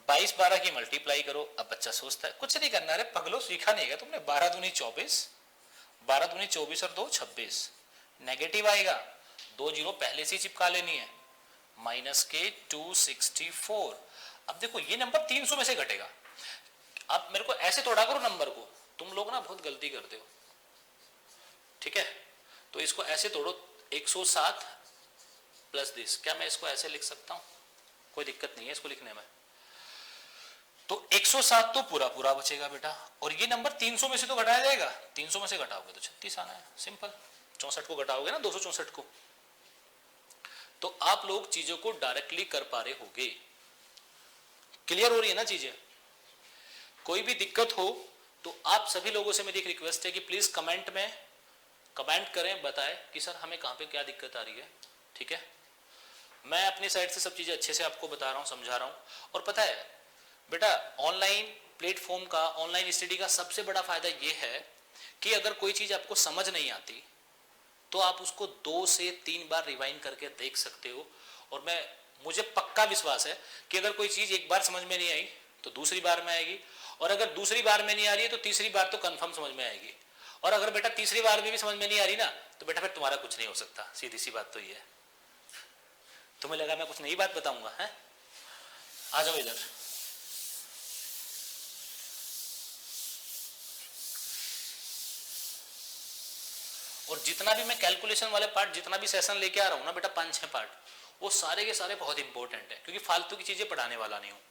Speaker 1: 22 12 की मल्टीप्लाई करो। अब बच्चा सोचता है कुछ नहीं करना, अरे पगलो सीखा नहीं है तुमने, 12 दूनी 24, 12 दूनी 24 और 2 26, नेगेटिव आएगा, 2 जीरो पहले से चिपका लेनी है, माइनस के 264। अब देखो ये नंबर 300 में से घटेगा, अब मेरे को ऐसे तोड़ा करो नंबर को, तुम लोग ना बहुत गलती करते हो। ठीक है, तो इसको ऐसे तोड़ो 107 प्लस दिस, क्या मैं इसको ऐसे लिख सकता हूं? कोई दिक्कत नहीं है इसको लिखने में। तो 107 तो पूरा पूरा बचेगा बेटा, और ये नंबर 300 में से तो घटाया जाएगा, 300 में से घटाओगे तो 36 आना है, सिंपल। 64 को घटाओगे ना 264 को, तो आप लोग चीजों को डायरेक्टली कर पा रहे होगे। क्लियर हो रही है ना चीजें? कोई भी दिक्कत हो तो आप सभी लोगों से मेरी एक रिक्वेस्ट है कि प्लीज कमेंट में कमेंट करें, बताएं कि सर हमें कहां पे क्या दिक्कत आ रही है। ठीक है, मैं अपनी साइड से सब चीजें अच्छे से आपको बता रहा हूं, समझा रहा हूं। और पता है बेटा ऑनलाइन प्लेटफॉर्म का, ऑनलाइन स्टडी का सबसे बड़ा फायदा यह है कि अगर कोई चीज आपको समझ नहीं आती तो आप उसको 2 से 3 बार रिवाइंड करके देख सकते हो, और मुझे पक्का विश्वास है कि अगर कोई चीज एक बार समझ में नहीं आई तो दूसरी बार में आएगी, और अगर दूसरी बार में नहीं आ रही है तो तीसरी बार तो कंफर्म समझ में आएगी, और अगर बेटा तीसरी बार में भी समझ में नहीं आ रही ना तो बेटा फिर तुम्हारा कुछ नहीं हो सकता, सीधी सी बात तो ये है। तुम्हें लगा मैं कुछ नई बात बताऊंगा है? आ जाओ इधर। और जितना भी मैं कैलकुलेशन वाले पार्ट, जितना भी सेशन लेके आ रहा हूँ ना बेटा, 5-6 पार्ट, वो सारे के सारे बहुत इंपॉर्टेंट है, क्योंकि फालतू की चीजें पढ़ाने वाला नहीं हूँ।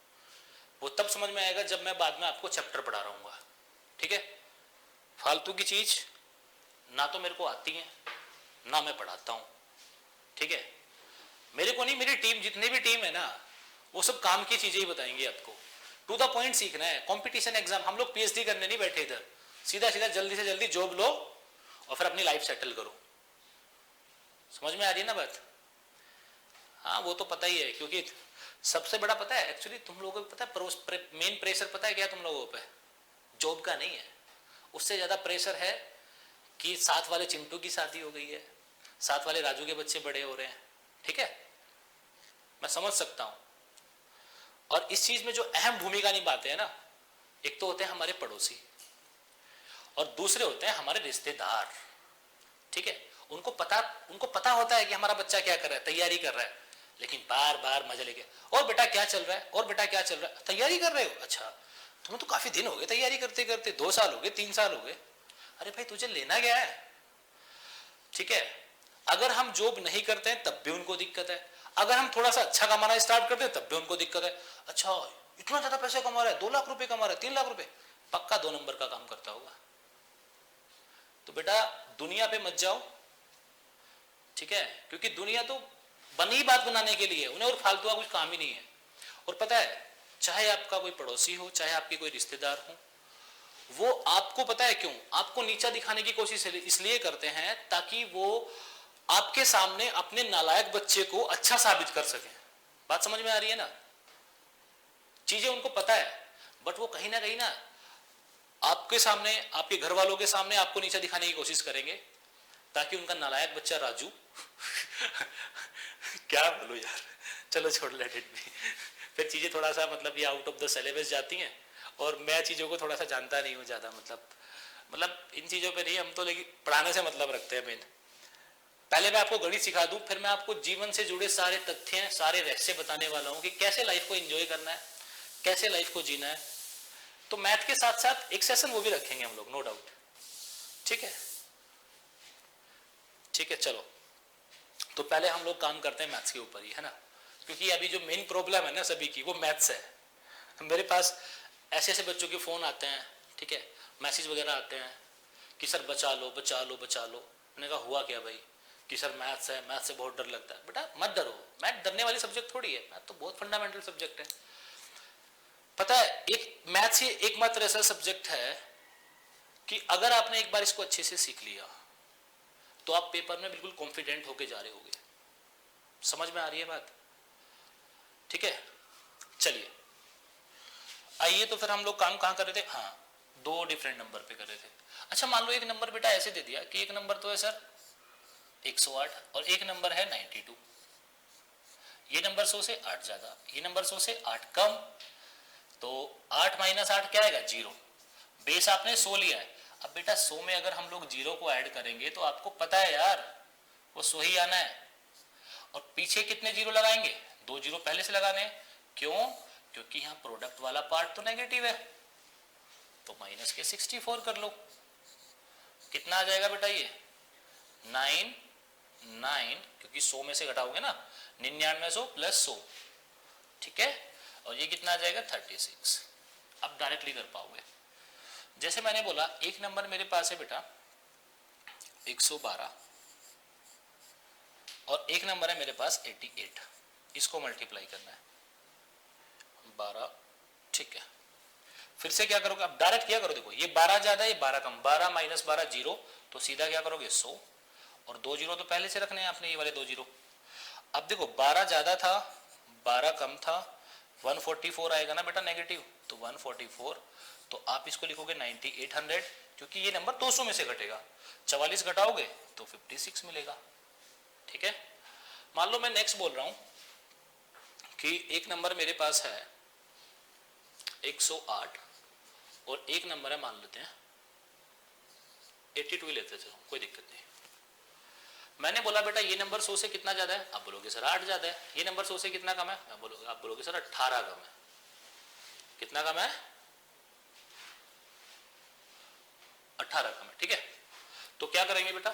Speaker 1: वो तब समझ में आएगा जब मैं बाद में आपको चैप्टर पढ़ा रहा हूँ। ठीक है, फालतू की चीज ना तो मेरे को आती है ना मैं पढ़ाता हूँ। ठीक है, मेरे को नहीं, मेरी टीम, जितने भी टीम है ना, वो सब काम की चीजें ही बताएंगे आपको। टू द पॉइंट सीखना है। कंपटीशन एग्जाम, हम लोग पीएचडी करने नहीं बैठे इधर, सीधा सीधा जल्दी से जल्दी जॉब लो और फिर अपनी लाइफ सेटल करो। समझ में आ रही है ना बात? हाँ वो तो पता ही है, क्योंकि सबसे बड़ा पता है एक्चुअली तुम लोगों को, पता है मेन प्रेशर पता है क्या तुम लोगों पे? जॉब का नहीं है, उससे ज्यादा प्रेशर है कि साथ वाले चिंटू की शादी हो गई है, साथ वाले राजू के बच्चे बड़े हो रहे हैं। ठीक है, मैं समझ सकता हूं। और इस चीज में जो अहम भूमिका निभाते हैं ना, एक तो होते हैं हमारे पड़ोसी और दूसरे होते हैं हमारे रिश्तेदार। ठीक है, उनको पता होता है कि हमारा बच्चा क्या कर रहा है, तैयारी कर रहा है, लेकिन बार बार मजा लेके, और बेटा क्या चल रहा है, और बेटा क्या चल रहा है, तैयारी कर रहे हो, अच्छा तुम्हें तो काफी दिन हो गए तैयारी करते करते, 2 साल हो गए, 3 साल हो गए। अरे भाई तुझे लेना क्या है? ठीक है, अगर हम जॉब नहीं करते हैं तब भी उनको दिक्कत है, अगर हम थोड़ा सा अच्छा कमाना स्टार्ट करते हैं तब भी उनको दिक्कत है। अच्छा इतना ज्यादा पैसे कमा रहा है, 2 लाख रुपए कमा रहा है, 3 लाख रुपए, पक्का 2 नंबर का काम करता होगा। तो बेटा दुनिया पे मत जाओ। ठीक है, क्योंकि दुनिया तो बनी बात बनाने के लिए, उन्हें और फालतू का कुछ काम ही नहीं है। और पता है, चाहे आपका कोई पड़ोसी हो, चाहे आपके कोई रिश्तेदार हो, वो आपको पता है क्यों, आपको नीचा दिखाने की कोशिश इसलिए करते हैं ताकि वो आपके सामने अपने नालायक बच्चे को अच्छा साबित कर सके। बात समझ में आ रही है ना? चीजें उनको पता है, बट वो कहीं ना आपके सामने, आपके घर वालों के सामने आपको नीचा दिखाने की कोशिश करेंगे ताकि उनका नालायक बच्चा राजू क्या बोलूं यार, चलो छोड़, लेट इट बी। फिर चीजें थोड़ा सा मतलब ये आउट ऑफ द सिलेबस जाती हैं और मैं चीजों को थोड़ा सा जानता नहीं हूँ ज्यादा, मतलब इन चीजों पे नहीं, हम तो लेकिन पढ़ाने से मतलब रखते हैं मेन। पहले मैं आपको गणित सिखा दूं, फिर मैं आपको जीवन से जुड़े सारे तथ्य, सारे रहस्य बताने वाला हूं कि कैसे लाइफ को एंजॉय करना है, कैसे लाइफ को जीना है। तो मैथ के साथ साथ एक सेशन वो भी रखेंगे हम लोग, नो डाउट। ठीक है, ठीक है, चलो तो पहले हम लोग काम करते हैं मैथ्स के ऊपर ही, है ना, क्योंकि अभी जो मेन प्रॉब्लम है ना सभी की, वो मैथ्स है। मेरे पास ऐसे ऐसे बच्चों के फोन आते हैं, ठीक है, मैसेज वगैरह आते हैं कि सर बचा लो बचा लो बचा लो। मैंने कहा हुआ क्या भाई? कि सर मैथ्स है, मैथ्स से बहुत डर लगता है। बेटा मत डरो, मैथ डरने वाली सब्जेक्ट थोड़ी है, मैथ तो बहुत फंडामेंटल सब्जेक्ट है। पता है, एक मैथ्स ही एकमात्र ऐसा सब्जेक्ट है कि अगर आपने एक बार इसको अच्छे से सीख लिया तो आप पेपर में बिल्कुल कॉन्फिडेंट होके जा रहे होगे। समझ में आ रही है बात? ठीक है, चलिए आइए, तो फिर हम लोग काम कहाँ कर रहे थे? हाँ, 2 डिफरेंट नंबर पे कर रहे थे। अच्छा मान लो एक नंबर बेटा ऐसे दे दिया कि एक नंबर तो है सर 108 और एक नंबर है 92। ये नंबर 100 से 8 ज्यादा, ये नंबर 100 से 8 कम, तो 8 माइनस 8 क्या आएगा? 0। बेस आपने 100 लिया है। अब बेटा 100 में अगर हम लोग 0 को ऐड करेंगे तो आपको पता है यार वो 100 ही आना है। और पीछे कितने 0 लगाएंगे? 2 0 पहले से लगाने। क्यों? क्योंकि यहाँ प्रोडक्ट वाला पार्ट तो नेगेटिव है, तो माइनस के 64 कर लो। कितना आ जाएगा बेटा? ये 9 क्योंकि 100 में से घटाओगे ना, 9900 प्लस 100, ठीक है, और ये कितना आ जाएगा? 36। अब डायरेक्टली कर पाओगे। जैसे मैंने बोला एक नंबर मेरे पास है बेटा 112 और एक नंबर है मेरे पास 88, इसको मल्टीप्लाई करना है 12, ठीक है। फिर से क्या करोगे? अब डायरेक्ट क्या करो, देखो ये 12 ज्यादा है, ये 12 कम, 12 माइनस 12 0, तो सीधा क्या करोगे? 100, और 2 0 तो पहले से रखने हैं आपने, ये वाले 2 0। अब देखो 12 ज्यादा था 12 कम था, 144 आएगा ना बेटा नेगेटिव, तो 144, तो आप इसको लिखोगे 9800, क्योंकि ये नंबर 200 में से घटेगा, 44 घटाओगे तो 56 मिलेगा, ठीक है। मान लो मैं नेक्स्ट बोल रहा हूं कि एक नंबर मेरे पास है 108 और एक नंबर है मान लेते हैं 82 लेते थे, कोई दिक्कत नहीं। मैंने बोला बेटा ये नंबर 100 से कितना ज्यादा है? आप बोलोगे सर 8 ज्यादा है। ये नंबर 100 से कितना कम है? आप बोलोगे सर 18 कम है। कितना कम है? 18 कम है, ठीक है। तो क्या करेंगे बेटा?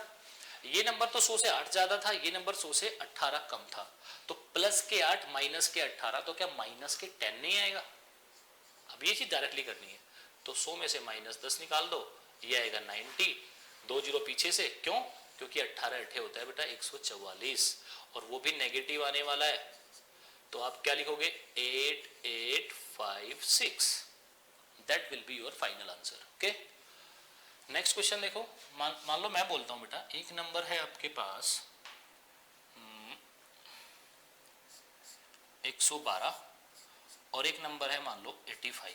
Speaker 1: ये नंबर तो 100 से 8 ज्यादा था, ये नंबर 100 से 18 कम था, तो प्लस के 8 माइनस के 18, तो क्या माइनस के 10 नहीं आएगा? अब ये चीज डायरेक्टली करनी है, तो 100 में से माइनस 10 निकाल दो, ये आएगा 90, 2 जीरो पीछे से, क्यों? क्योंकि 18 अट्ठे होता है बेटा 144, और वो भी नेगेटिव आने वाला है, तो आप क्या लिखोगे 8856, that will be your final answer. Okay, next question देखो। मान लो मैं बोलता हूं बेटा एक नंबर है आपके पास 112 और एक नंबर है मान लो 85,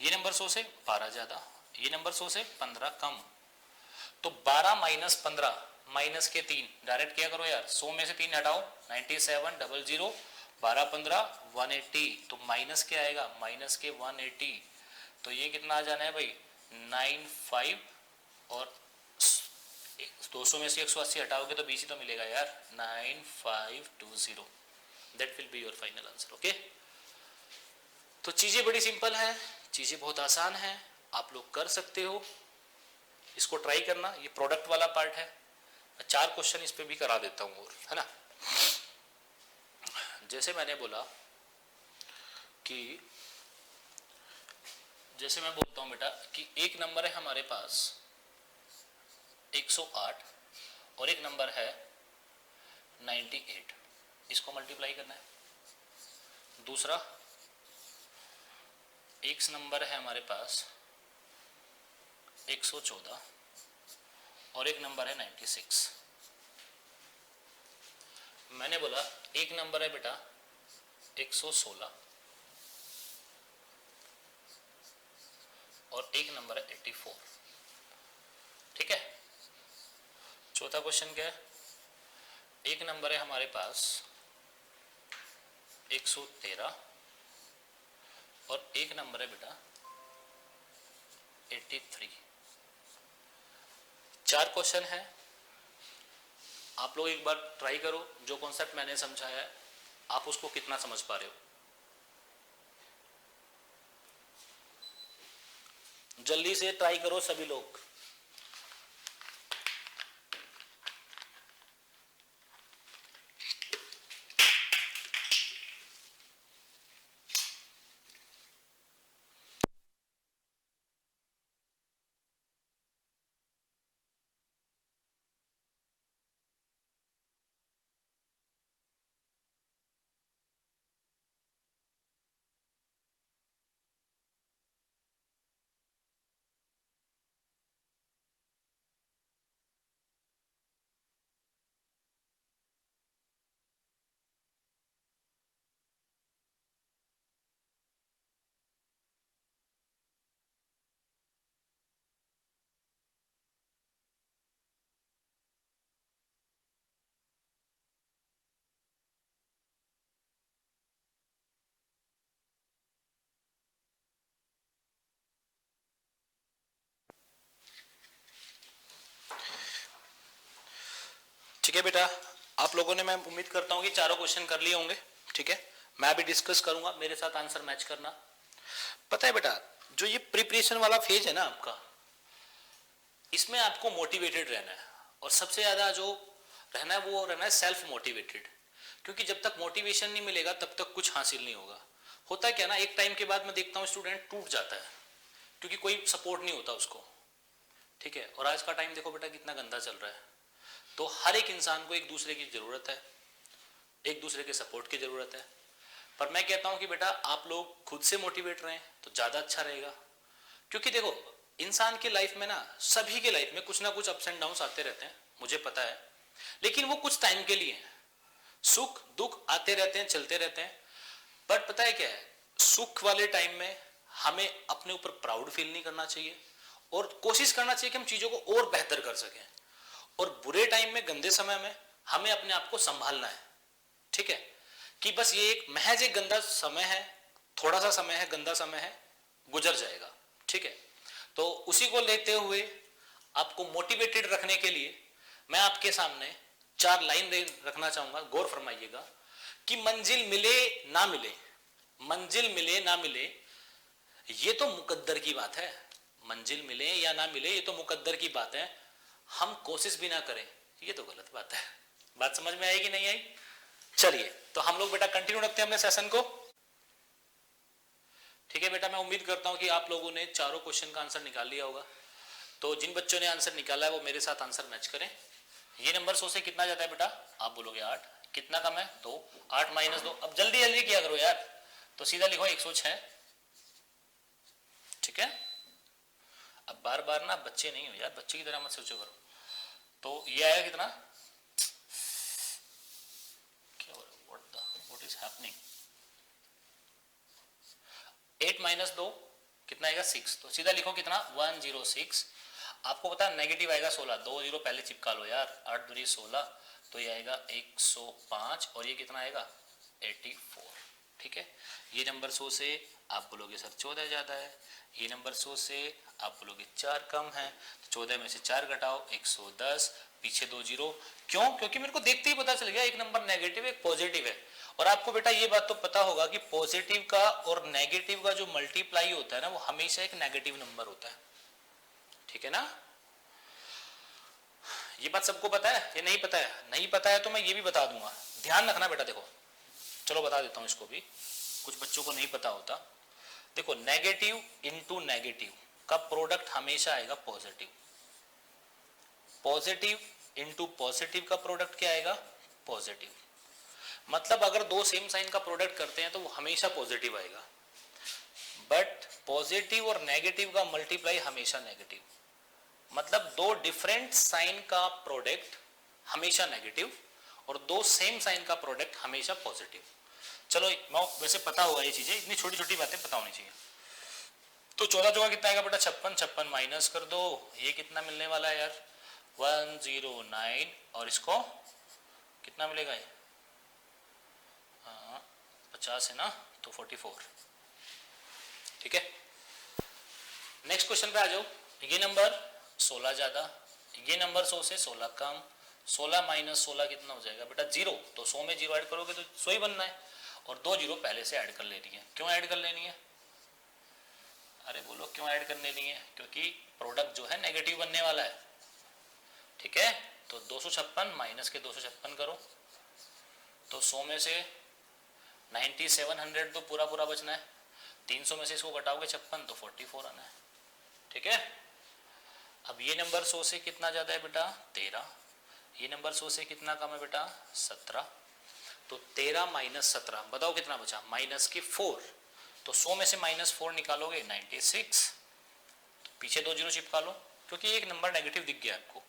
Speaker 1: ये नंबर 100 से 12 ज्यादा, ये नंबर 100 से 15 कम, तो 12 माइनस 15 माइनस के 3 डायरेक्ट क्या करो यार, 100 में से 3 हटाओ, 9700, 12 15 180, तो माइनस क्या आएगा, माइनस के 180, तो ये कितना आ जाना है भाई 95, और 200 में से 180 हटाओगे तो 20 ही तो मिलेगा यार, 9520, that will be your final answer. Okay, तो चीजें बड़ी सिंपल है, चीजें बहुत आसान है, आप लोग कर सकते हो, इसको ट्राई करना। ये प्रोडक्ट वाला पार्ट है, 4 क्वेश्चन इस पे भी करा देता हूँ और, है ना। जैसे मैंने बोला कि जैसे मैं बोलता हूँ बेटा कि एक नंबर है हमारे पास 108 और एक नंबर है 98, इसको मल्टीप्लाई करना है। दूसरा एक नंबर है हमारे पास 114 और एक नंबर है 96। मैंने बोला एक नंबर है बेटा 116 और एक नंबर है 84, ठीक है। चौथा क्वेश्चन क्या है, एक नंबर है हमारे पास 113 और एक नंबर है बेटा 83। 4 क्वेश्चन है, आप लोग एक बार ट्राई करो, जो कॉन्सेप्ट मैंने समझाया है आप उसको कितना समझ पा रहे हो। जल्दी से ट्राई करो सभी लोग। ठीक है बेटा, आप लोगों ने, मैं उम्मीद करता हूं कि चारों क्वेश्चन कर लिए होंगे, ठीक है। मैं भी डिस्कस करूंगा, मेरे साथ आंसर मैच करना। पता है बेटा, जो ये प्रिपरेशन वाला फेज है ना आपका, इसमें आपको मोटिवेटेड रहना है, और सबसे ज्यादा जो रहना है वो रहना है सेल्फ मोटिवेटेड, क्योंकि जब तक मोटिवेशन नहीं मिलेगा तब तक कुछ हासिल नहीं होगा। होता है क्या ना, एक टाइम के बाद मैं देखता हूँ स्टूडेंट टूट जाता है क्योंकि कोई सपोर्ट नहीं होता उसको, ठीक है। और आज का टाइम देखो बेटा कितना गंदा चल रहा है, तो हर एक इंसान को एक दूसरे की जरूरत है, एक दूसरे के सपोर्ट की जरूरत है। पर मैं कहता हूं कि बेटा आप लोग खुद से मोटिवेट रहें तो ज्यादा अच्छा रहेगा, क्योंकि देखो इंसान की लाइफ में ना, सभी के लाइफ में कुछ ना कुछ अप्स एंड डाउन्स आते रहते हैं, मुझे पता है, लेकिन वो कुछ टाइम के लिए हैं। सुख दुख आते रहते हैं, चलते रहते हैं, बट पता है क्या है, सुख वाले टाइम में हमें अपने ऊपर प्राउड फील नहीं करना चाहिए, और कोशिश करना चाहिए कि हम चीजों को और बेहतर कर सकें। और बुरे टाइम में, गंदे समय में हमें अपने आप को संभालना है, ठीक है, कि बस ये एक महज एक गंदा समय है, थोड़ा सा समय है, गंदा समय है, गुजर जाएगा, ठीक है। तो उसी को लेते हुए आपको मोटिवेटेड रखने के लिए मैं आपके सामने 4 लाइन रखना चाहूंगा, गौर फरमाइएगा कि मंजिल मिले ना मिले, मंजिल मिले ना मिले ये तो मुकद्दर की बात है, मंजिल मिले या ना मिले ये तो मुकद्दर की बात है, हम कोशिश भी ना करें, ये तो गलत बात है। बात समझ में आई कि नहीं आई? चलिए तो हम लोग बेटा कंटिन्यू रखते हैं अपने सेशन को। ठीक है बेटा, मैं उम्मीद करता हूं कि आप लोगों ने चारों क्वेश्चन का आंसर निकाल लिया होगा। तो जिन बच्चों ने आंसर निकाला है वो मेरे साथ आंसर मैच करें। ये नंबर 100 से कितना जाता है बेटा? आप बोलोगे 8। कितना कम है? 2। 8 माइनस 2। अब जल्दी जल्दी किया करो यार, तो सीधा लिखो 106। ठीक है, अब बार बार ना बच्चे नहीं हो यार, बच्चे की तरह मत सोचो करो। तो ये आया कितना? क्या हो रहा है? What is happening? 8 माइनस 2 कितना आएगा? 6। तो सीधा लिखो कितना? 106। आपको पता है नेगेटिव आएगा 16, 2 जीरो पहले चिपका लो यार। 8 दूनी 16, तो ये आएगा 105 और ये कितना आएगा? 84। ठीक है, ये नंबर 100 से आप बोलोगे सर 14 ज्यादा है, ये नंबर 100 से आप बोलोगे 4 कम है, तो 14 में से 4 घटाओ 110, पीछे 2 जीरो। क्यों? क्योंकि मेरे को देखते ही पता चल गया एक नंबर नेगेटिव एक पॉजिटिव है। और आपको बेटा ये बात तो पता होगा कि पॉजिटिव का और नेगेटिव का जो मल्टीप्लाई होता है ना, वो हमेशा एक नेगेटिव नंबर होता है। ठीक है ना, ये बात सबको पता है? ये नहीं पता है? नहीं पता है तो मैं ये भी बता दूंगा, ध्यान रखना बेटा। देखो चलो बता देता हूं इसको भी, कुछ बच्चों को नहीं पता होता। देखो नेगेटिव इनटू नेगेटिव का प्रोडक्ट हमेशा आएगा पॉजिटिव, पॉजिटिव इनटू पॉजिटिव का प्रोडक्ट क्या आएगा? पॉजिटिव। मतलब अगर दो सेम साइन का प्रोडक्ट करते हैं तो वो हमेशा पॉजिटिव आएगा, बट पॉजिटिव और नेगेटिव का मल्टीप्लाई हमेशा नेगेटिव। मतलब दो डिफरेंट साइन का प्रोडक्ट हमेशा नेगेटिव और दो सेम साइन का प्रोडक्ट हमेशा पॉजिटिव। चलो वैसे पता होगा ये चीजें, इतनी छोटी छोटी बातें पता होनी चाहिए। तो 14 चौका कितना आएगा बेटा? 56। 56 माइनस कर दो, ये कितना मिलने वाला है यार? 109। और इसको कितना मिलेगा? ये 50 है ना, तो 44। ठीक है, नेक्स्ट क्वेश्चन पे आ जाओ। ये नंबर 16 ज्यादा, ये नंबर 100 से 16 कम। 16 माइनस 16 कितना हो जाएगा बेटा? 0। तो 100 में 0 ऐड करोगे तो 100 ही बनना है, और 2 जीरो पहले से ऐड कर लेनी है। क्यों ऐड कर लेनी है? अरे बोलो क्यों ऐड कर लेनी है? क्योंकि प्रोडक्ट जो है नेगेटिव बनने वाला है। ठीक है, तो 256 माइनस के 256 करो, तो 100 में से 9700 तो पूरा पूरा बचना है। 300 में से इसको घटाओगे 56 तो 44 आना है। ठीक है, अब ये नंबर 100 से कितना ज्यादा है बेटा? 13। ये नंबर 100 से कितना कम है बेटा? 17। तो 13 माइनस 17 बताओ कितना बचा? माइनस की 4। तो 100 में से माइनस 4 निकालोगे 96। तो पीछे 2 जीरो चिपका लो, क्योंकि एक नंबर नेगेटिव दिख गया आपको।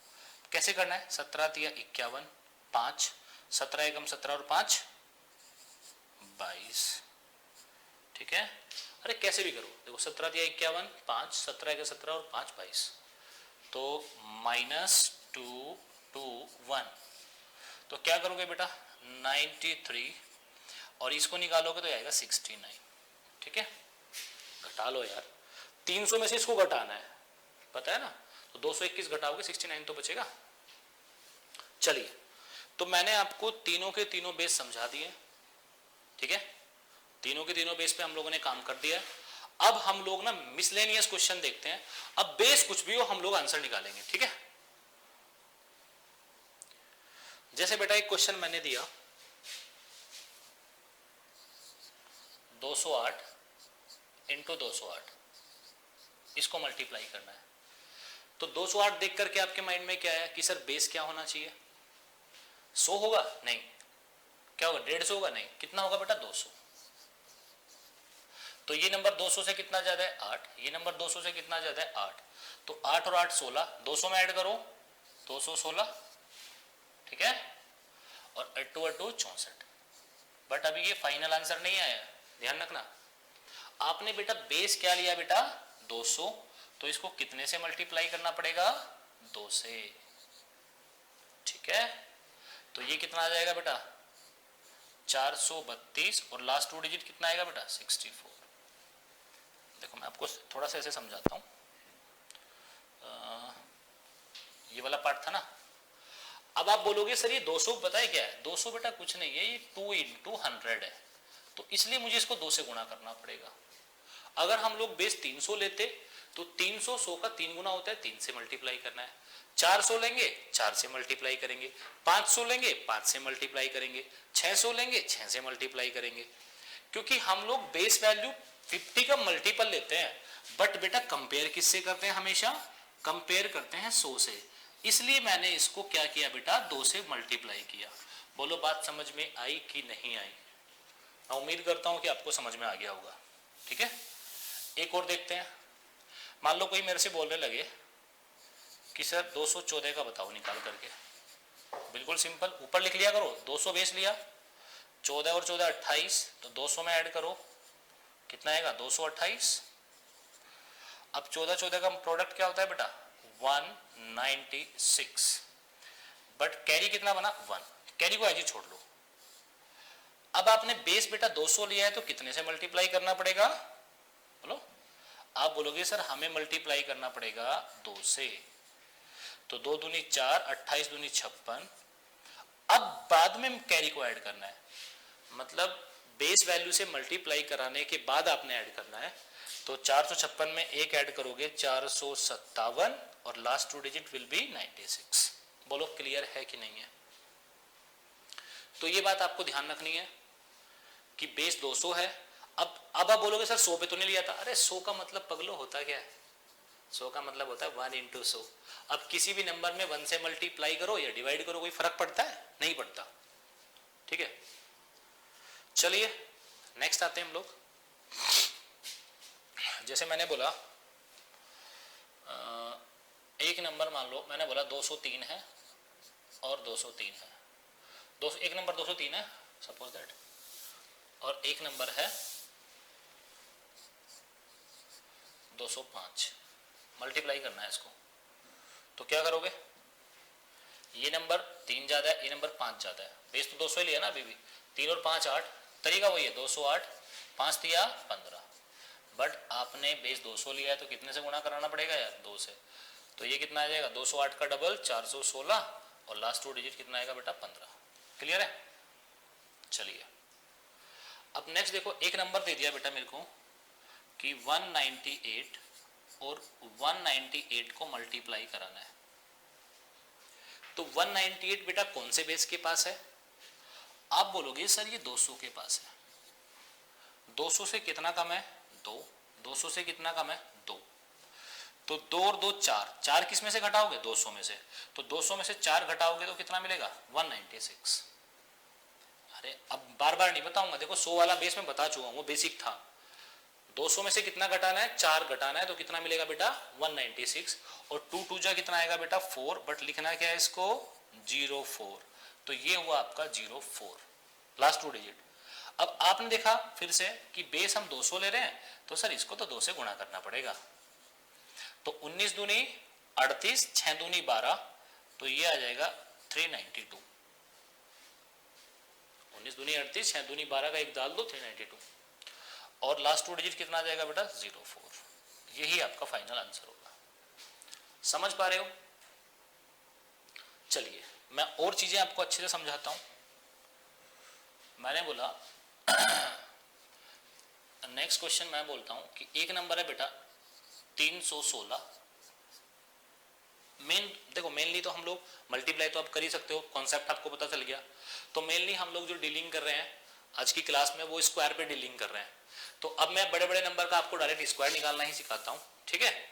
Speaker 1: कैसे करना है? 17 तिया 51, 5, 17 एकम 17 और 5 22। ठीक है, अरे कैसे भी करो, देखो 17 तिया 51, 5, 17 के 17 और 5 22, तो -2 2 1। तो क्या करोगे बेटा? 93 और इसको निकालोगे तो आएगा 69। ठीक है, घटा लो यार, 300 में से इसको घटाना है, पता है ना। तो 221 घटाओगे 69 तो बचेगा। चलिए, तो मैंने आपको तीनों के तीनों बेस समझा दिए। ठीक है, तीनों के तीनों बेस पे हम लोगों ने काम कर दिया। अब हम लोग ना मिसलेनियस क्वेश्चन देखते हैं। अब बेस कुछ भी हो हम लोग आंसर निकालेंगे। ठीक है, जैसे बेटा एक क्वेश्चन मैंने दिया 208 इंटू 208, इसको मल्टीप्लाई करना है। तो 208 देख करके आपके माइंड में क्या है कि सर बेस क्या होना चाहिए? 100 होगा? नहीं। क्या होगा? 150 होगा? नहीं। कितना होगा बेटा? 200। तो ये नंबर 200 से कितना ज्यादा है? 8। ये नंबर 200 से कितना ज्यादा है? 8। तो 8 और 8 16, 200 में ऐड करो 216। ठीक है, और 8 2 64। बट अभी ये फाइनल आंसर नहीं आया, ध्यान रखना। आपने बेटा बेस क्या लिया बेटा? 200, तो इसको कितने से मल्टीप्लाई करना पड़ेगा? 2 से। ठीक है, तो ये कितना आ जाएगा बेटा? 432 और लास्ट 2 डिजिट कितना आएगा बेटा? 64। देखो मैं आपको थोड़ा सा ऐसे समझाता हूँ, ये वाला पार्ट था ना। अब आप बोलोगे सर ये 200 पता है क्या है? 200 बेटा कुछ नहीं है, ये 2 इंटू 100 है, तो इसलिए मुझे इसको 2 से गुणा करना पड़ेगा। अगर हम लोग बेस 300 लेते तो 300 100 का 3 गुना होता है, 3 से मल्टीप्लाई करना है। 400 लेंगे 4 से मल्टीप्लाई करेंगे, 500 लेंगे 5 से मल्टीप्लाई करेंगे, 600 लेंगे 6 से मल्टीप्लाई करेंगे, क्योंकि हम लोग बेस वैल्यू 50 का मल्टीपल लेते हैं, बट बेटा कंपेयर किससे करते हैं, हमेशा कंपेयर करते हैं 100 से, इसलिए मैंने इसको क्या किया बेटा 2 से मल्टीप्लाई किया। बोलो बात समझ में आई कि नहीं आई? मैं उम्मीद करता हूं कि आपको समझ में आ गया होगा। ठीक है, एक और देखते हैं। मान लो कोई मेरे से बोलने लगे कि सर 214 का बताओ निकाल करके। बिल्कुल सिंपल, ऊपर लिख लिया करो 200 बेस लिया, 14 और 14 28, तो 200 में ऐड करो कितना आएगा 228। अब 14 14 का प्रोडक्ट क्या होता है बेटा 196, बट कैरी कितना बना 1, कैरी को ऐसे छोड़ लो। अब आपने बेस बेटा 200 लिया है तो कितने से मल्टीप्लाई करना पड़ेगा, बोलो। आप बोलोगे सर हमें मल्टीप्लाई करना पड़ेगा 2 से, तो 2 दूनी 4, 28 दूनी 56। अब बाद में कैरी को ऐड करना है, मतलब बेस वैल्यू से मल्टीप्लाई कराने के बाद आपने ऐड करना है। तो 456 में एक ऐड करोगे 457 और लास्ट 2 डिजिट विल बी 96। बोलो क्लियर है कि नहीं है? तो ये बात आपको ध्यान रखनी है कि बेस 200 है। अब आप बोलोगे सर 100 पे तो नहीं लिया था, अरे 100 का मतलब पगलो होता क्या है, 100 का मतलब होता है 1 × 100। अब किसी भी नंबर में 1 से मल्टीप्लाई करो या डिवाइड करो, कोई फर्क पड़ता है? नहीं पड़ता। ठीक है, चलिए नेक्स्ट आते हैं हम लोग। जैसे मैंने बोला एक नंबर मान लो, मैंने बोला 203 है और 203 है, एक नंबर 203 है सपोज दैट, और एक नंबर है 205। मल्टीप्लाई करना है इसको, तो क्या करोगे, ये नंबर 3 ज्यादा है, ये नंबर 5 ज्यादा है, बेस तो 200 ही लिया ना अभी भी, 3 और 5 8, तरीका वही है 208, 5 दिया 15, बट आपने बेस 200 लिया है तो कितने से गुणा कराना पड़ेगा यार 2 से, तो ये कितना आ जाएगा 208 का डबल 416 और लास्ट 2 डिजिट कितना आएगा बेटा 15। क्लियर है? चलिए अब नेक्स्ट देखो, एक नंबर दे दिया बेटा मेरे को कि 198 और 198 को मल्टीप्लाई कराना है, तो 198 बेटा कौन से बेस के पास है? आप बोलोगे सर ये 200 के पास है, 200 से कितना कम है 2, 200 से कितना कम है 2, तो 2 और 2 4, 4 किस में से घटाओगे 200 में से, तो 200 में से 4 घटाओगे तो कितना मिलेगा 196। अरे अब बार बार नहीं बताऊंगा, देखो 100 वाला बेस में बता चुका हूं, वो बेसिक था। 200 में से कितना घटाना है 4 घटाना है, तो कितना मिलेगा बेटा 196, और 2 2 जा कितना आएगा बेटा 4, बट लिखना क्या है इसको 04, तो ये हुआ आपका 04 लास्ट 2 डिजिट। अब आपने देखा फिर से कि बेस हम 200 ले रहे हैं, तो सर इसको तो 2 से गुणा करना पड़ेगा, तो 19 दूनी 38, 6 दूनी 12, तो ये आ जाएगा 392। 19 दूनी 38, 6 दूनी 12 का एक डाल दो 392, और लास्ट 2 डिजिट कितना आ जाएगा बेटा 04। यही आपका फाइनल आंसर होगा। समझ पा रहे हो? चलिए मैं और चीजें आपको अच्छे से समझाता हूं। मैंने बोला नेक्स्ट क्वेश्चन मैं बोलता हूं कि एक नंबर है बेटा 316। देखो मेनली तो हम लोग मल्टीप्लाई तो आप कर ही सकते हो, कॉन्सेप्ट आपको पता चल गया। तो मेनली हम लोग जो डीलिंग कर रहे हैं आज की क्लास में वो स्क्वायर पे डीलिंग कर रहे हैं। तो अब मैं बड़े बड़े नंबर का आपको डायरेक्ट स्क्वायर निकालना ही सिखाता हूं, ठीक है।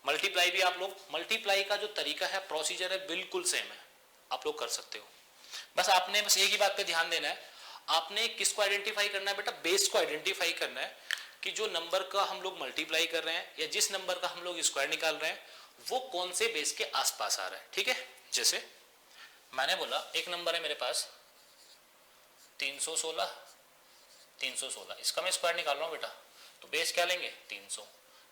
Speaker 1: मल्टीप्लाई भी आप लोग, मल्टीप्लाई का जो तरीका है प्रोसीजर है बिल्कुल सेम है, आप लोग कर सकते हो। बस आपने बस एक ही बात पे ध्यान देना है, आपने किसको आइडेंटिफाई करना है बेटा, बेस को आइडेंटिफाई करना है कि जो नंबर का हम लोग मल्टीप्लाई कर रहे हैं या जिस नंबर का हम लोग स्क्वायर निकाल रहे हैं वो कौन से बेस के आसपास आ रहा है, ठीक है। जैसे मैंने बोला एक नंबर है मेरे पास 316, 316, इसका मैं स्क्वायर निकाल रहा हूं बेटा, तो बेस क्या लेंगे 300,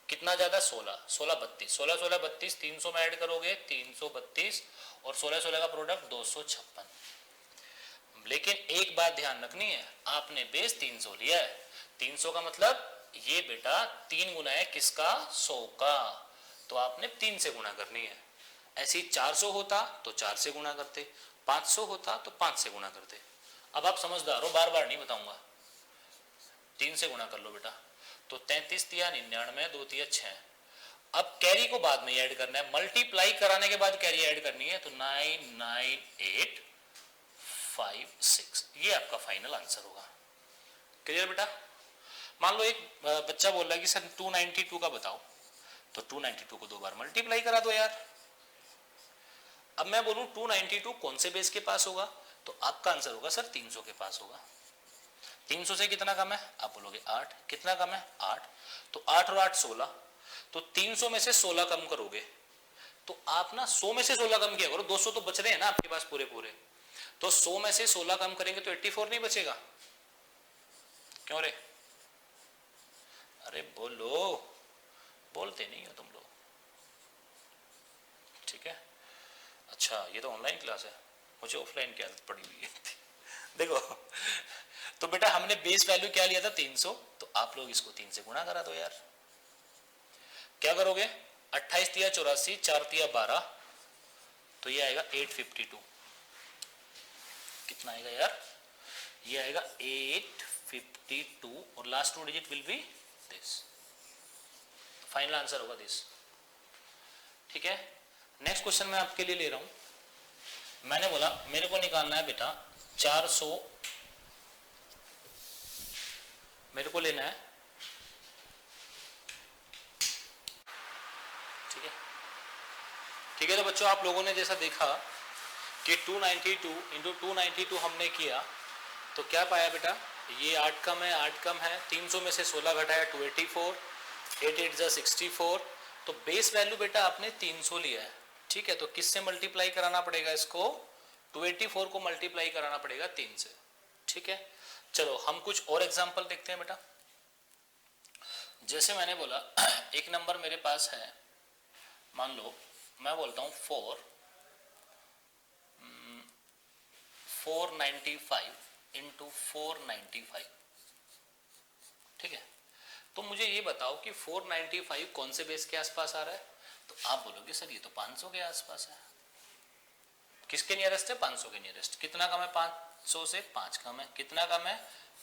Speaker 1: कितना ज्यादा 16, 16 32, 16 16 32, 300 में ऐड करोगे 332 और 16 16 का प्रोडक्ट 256। लेकिन एक बात ध्यान रखनी है, आपने बेस 300 लिया है, 300 का मतलब ये बेटा 3 गुना है किसका 100 का, तो आपने 3 से गुणा करनी है। ऐसे ही 400 होता तो 4 से गुणा करते, 500 होता तो 5 से गुणा करते। अब आप समझदार हो, बार बार नहीं बताऊंगा, 3 से गुणा कर लो बेटा, तो 33 तिया 99, 2 तिया 6। अब कैरी को बाद में ऐड करना है, मल्टीप्लाई कराने के बाद कैरी ऐड करनी है, तो 99856, ये आपका फाइनल आंसर होगा। क्लियर बेटा? मान लो एक बच्चा बोल रहा है कि सर 292 का बताओ, तो 292 को 2 बार मल्टीप्लाई करा दो यार। अब मैं बोलूं 292 कौन से बेस के पास होगा, तो आपका आंसर होगा सर 300 के पास होगा। 300 से कितना कम है, आप बोलोगे 8, कितना कम है 8, तो 8 और 8 16, तो 300 में से 16 कम करोगे, तो आप ना 100 में से 16 कम किया करो, 200 तो बच रहे हैं ना आपके पास पूरे पूरे, तो 100 में से 16 कम करेंगे तो 84 नहीं बचेगा? क्यों रे? अरे बोलो, बोलते नहीं हो तुम लोग। ठीक है, अच्छा ये तो ऑनलाइन क्लास है, मुझे ऑफलाइन की आदत पड़ी हुई है। देखो तो बेटा हमने बेस वैल्यू क्या लिया था 300, तो आप लोग इसको 3 से गुणा करा दो यार। क्या करोगे, 28 तिया 84, 4 तिया 12, तो ये आएगा 852। कितना आएगा यार, ये आएगा 852 और last 2 digit will be this, final answer होगा दिस। ठीक है, नेक्स्ट क्वेश्चन मैं आपके लिए ले रहा हूं। मैंने बोला मेरे को निकालना है बेटा 400, मेरे को लेना है, ठीक है। ठीक है, तो बच्चों आप लोगों ने जैसा देखा कि 292 इंटू 292 हमने किया, तो क्या पाया बेटा, ये 8 कम है 8 कम है, 300 में से 16 घटाया 284, 8 8 जा 64, तो बेस वैल्यू बेटा आपने 300 लिया है। ठीक है, तो किससे मल्टीप्लाई कराना पड़ेगा इसको, 284 को मल्टीप्लाई कराना पड़ेगा 3 से। ठीक है, चलो हम कुछ और एग्जांपल देखते हैं बेटा। जैसे मैंने बोला एक नंबर मेरे पास है, मान लो मैं बोलता हूं 495 इंटू 495। ठीक है, तो मुझे ये बताओ कि 495 कौन से बेस के आसपास आ रहा है, तो आप बोलोगे सर ये तो 500 के आसपास है। किसके नियरेस्ट है, 500 के नियरेस्ट। कितना कम है 500 से, 5 कम है, कितना कम है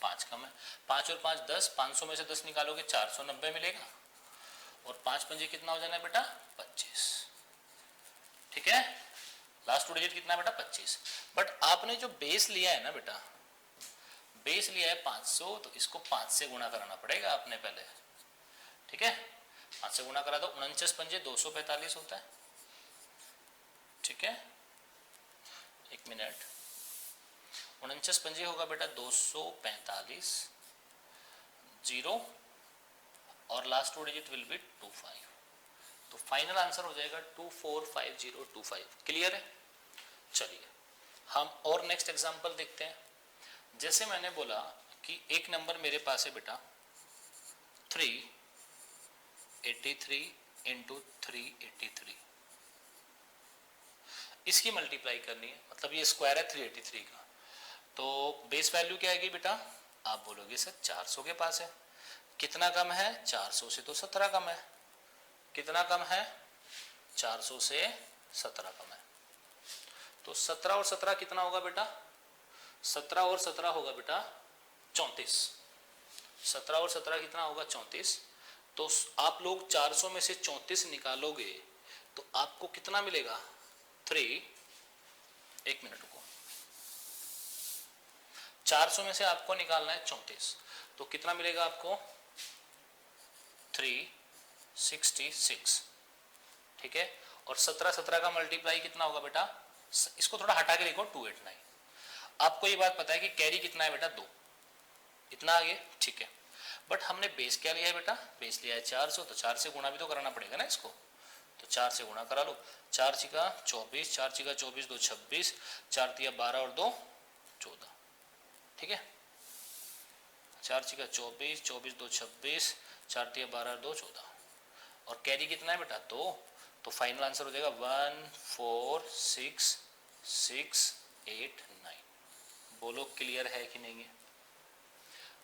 Speaker 1: 5 कम है, 5 और 5 10, 500 में से 10 निकालोगे 490 मिलेगा, और 5 पंजे कितना हो जाना है बेटा 25। ठीक है, लास्ट 2 डिजिट कितना है बेटा 25। बट आपने जो बेस लिया है ना बेटा, बेस लिया है 500, तो इसको 5 से गुणा कराना पड़ेगा आपने पहले। ठीक है, 5 से गुणा करा दो, 49 पंजे 245 होता है। ठीक है, एक मिनट, 49 पंजे होगा बेटा 245, 0 और लास्ट 2 डिजिट विल बी 25, तो फाइनल आंसर हो जाएगा 245025। क्लियर है? चलिए हम और नेक्स्ट एग्जांपल देखते हैं। जैसे मैंने बोला कि एक नंबर मेरे पास है बेटा 383 इंटू 383, इसकी मल्टीप्लाई करनी है, मतलब ये स्क्वायर है 383 का, तो बेस वैल्यू क्या आएगी बेटा, आप बोलोगे सर 400 के पास है। कितना कम है 400 से, तो 17 कम है। कितना कम है 400 से 17 कम है, तो 17 और 17 कितना होगा बेटा, 17 और 17 होगा बेटा 34। 17 और 17 कितना होगा 34, तो आप लोग 400 में से 34 निकालोगे तो आपको कितना मिलेगा 3, एक मिनट रुको, 400 में से आपको निकालना है 34, तो कितना मिलेगा आपको 366। ठीक है, और 17 का मल्टीप्लाई कितना होगा बेटा, इसको थोड़ा हटा के लिखो 289। आपको ये बात पता है कि कैरी कितना है बेटा 2, इतना आगे। ठीक है, बट हमने बेस क्या लिया है बेटा, बेस लिया है 400, तो 4 से गुणा भी तो कराना पड़ेगा ना इसको, तो 4 से गुणा करा लो, 4 छिका 24, 4 छिका 24, 2 26, 4 तिया 12 और 2 14। ठीक है, 4 छिका 24, 24 2 26, 4 तिया 12 और 2 14, और कैरी कितना है बेटा 2, तो फाइनल आंसर हो जाएगा 14669। बोलो क्लियर है कि नहीं है?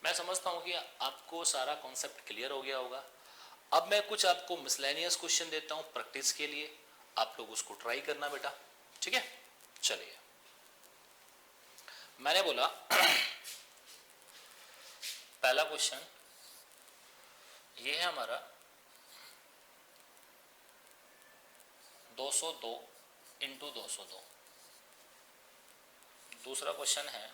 Speaker 1: मैं समझता हूं कि आपको सारा कॉन्सेप्ट क्लियर हो गया होगा। अब मैं कुछ आपको मिसलेनियस क्वेश्चन देता हूं प्रैक्टिस के लिए, आप लोग उसको ट्राई करना बेटा। ठीक है, चलिए मैंने बोला पहला क्वेश्चन ये है हमारा 202 इंटू 202। दूसरा क्वेश्चन है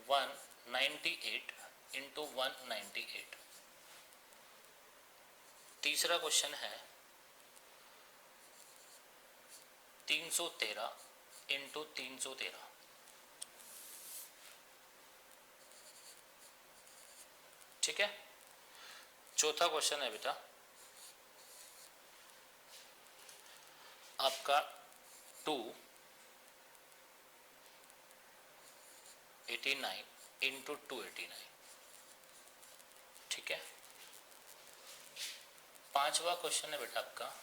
Speaker 1: 198 इंटू 198। तीसरा क्वेश्चन है 313 इंटू 313। ठीक है। चौथा क्वेश्चन है बेटा आपका 289 इंटू 289। ठीक है। पांचवा क्वेश्चन है बेटा आपका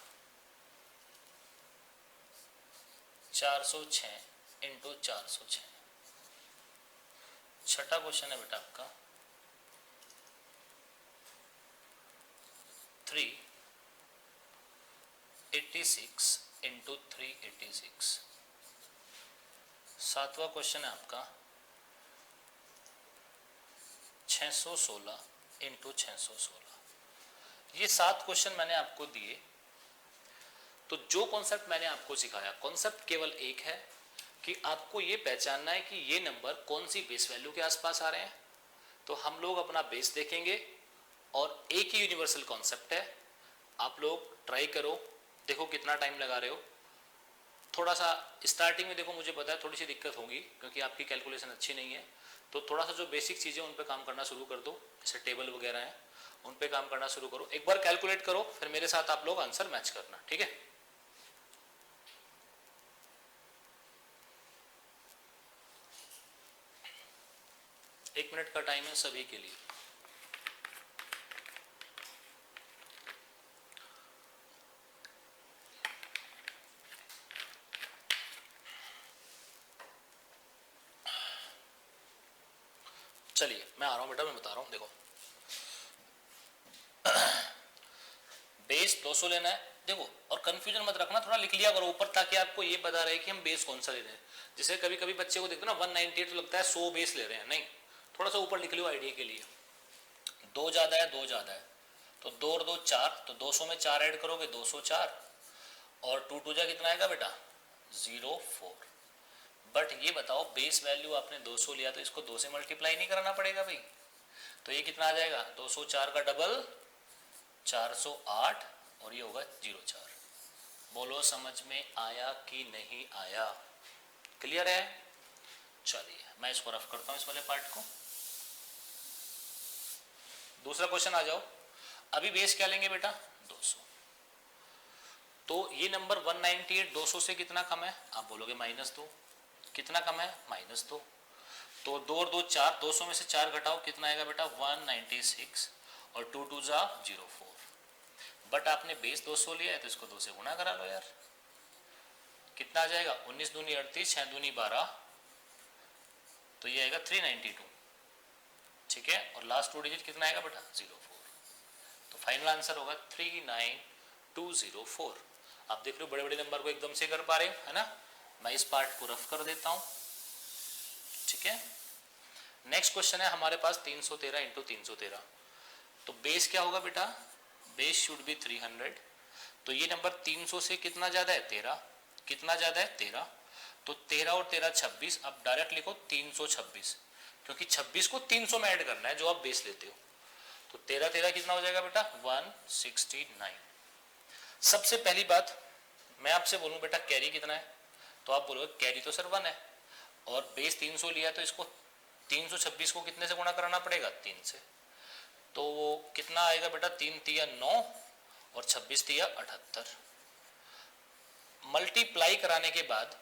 Speaker 1: 406 इंटू 406। छठा क्वेश्चन है बेटा आपका 386 इंटू 386। सातवां क्वेश्चन है आपका 616 इंटू 616। ये 7 क्वेश्चन मैंने आपको दिए। तो जो कॉन्सेप्ट मैंने आपको सिखाया, कॉन्सेप्ट केवल एक है कि आपको ये पहचानना है कि ये नंबर कौन सी बेस वैल्यू के आसपास आ रहे हैं। तो हम लोग अपना बेस देखेंगे और एक ही यूनिवर्सल कॉन्सेप्ट है। आप लोग ट्राई करो, देखो कितना टाइम लगा रहे हो। थोड़ा सा स्टार्टिंग में देखो, मुझे पता है थोड़ी सी दिक्कत होगी क्योंकि आपकी कैलकुलेशन अच्छी नहीं है। तो थोड़ा सा जो बेसिक चीज़ें उन पे काम करना शुरू कर दो, जैसे टेबल वगैरह हैं उन पे काम करना शुरू करो। एक बार कैलकुलेट करो, फिर मेरे साथ आप लोग आंसर मैच करना। ठीक है। एक मिनट का टाइम है सभी के लिए। चलिए मैं आ रहा हूं बेटा, मैं बता रहा हूं। देखो बेस 200 लेना है। देखो और कंफ्यूजन मत रखना, थोड़ा लिख लिया करो ऊपर ताकि आपको ये पता रहे कि हम बेस कौन सा ले रहे हैं। जैसे कभी कभी बच्चे को देखते हो ना 198 तो लगता है 100 बेस ले रहे हैं, नहीं, थोड़ा सा ऊपर लिख लो आइडिया के लिए। 2 ज्यादा है, 2 ज्यादा है, तो 2 और 2 4, तो 200 में 4 ऐड करोगे 204 और 2 2 जा कितना आएगा बेटा 04। बट ये बताओ बेस वैल्यू आपने 200 लिया तो इसको 2 से मल्टीप्लाई नहीं कराना पड़ेगा भाई। तो ये कितना आ जाएगा 204 का डबल 408 और ये होगा 04। बोलो समझ में आया कि नहीं आया? क्लियर है? चलिए मैं इसको रफ करता हूं इस वाले पार्ट को। दूसरा क्वेश्चन आ जाओ। अभी बेस क्या लेंगे बेटा 200। तो ये नंबर 198 200 से कितना कम है? आप बोलोगे -2। कितना कम है? -2। तो 2 और 2 4, 200 में से 4 घटाओ कितना आएगा बेटा 196 और 2 2 जा 04। बट आपने बेस 200 लिया है तो इसको 2 से गुणा करा लो यार। कितना आ जाएगा 19 दूनी 38, 6 दूनी 12, तो ये आएगा 392। ठीक है। और लास्ट 2 डिजिट कितना आएगा बेटा 04। तो फाइनल आंसर होगा 39204। आप देख रहे हो बड़े बड़े नंबर को एकदम से कर पा रहे हो, है ना। मैं इस पार्ट को रफ कर देता हूं। ठीक है। नेक्स्ट क्वेश्चन है हमारे पास 313 इंटू 313। तो बेस क्या होगा बेटा? Base should be 300। तो ये नंबर 300 से कितना ज्यादा है 13। कितना ज्यादा है 13। तो 13 और 13 26। अब डायरेक्ट लिखो 326 क्योंकि 26 को 300 में ऐड करना है जो आप बेस लेते हो। तो 13 13 कितना हो जाएगा बेटा 169। सबसे पहली बात मैं आपसे बोलूं बेटा कैरी कितना है, तो आप बोलोगे कैरी तो सर 1 है और बेस 300 लिया तो इसको 326 को कितने से गुणा कराना पड़ेगा 3 से। तो वो कितना आएगा बेटा 3 तिया 9 और 26 तिया 78। मल्टीप्लाई कराने के बाद,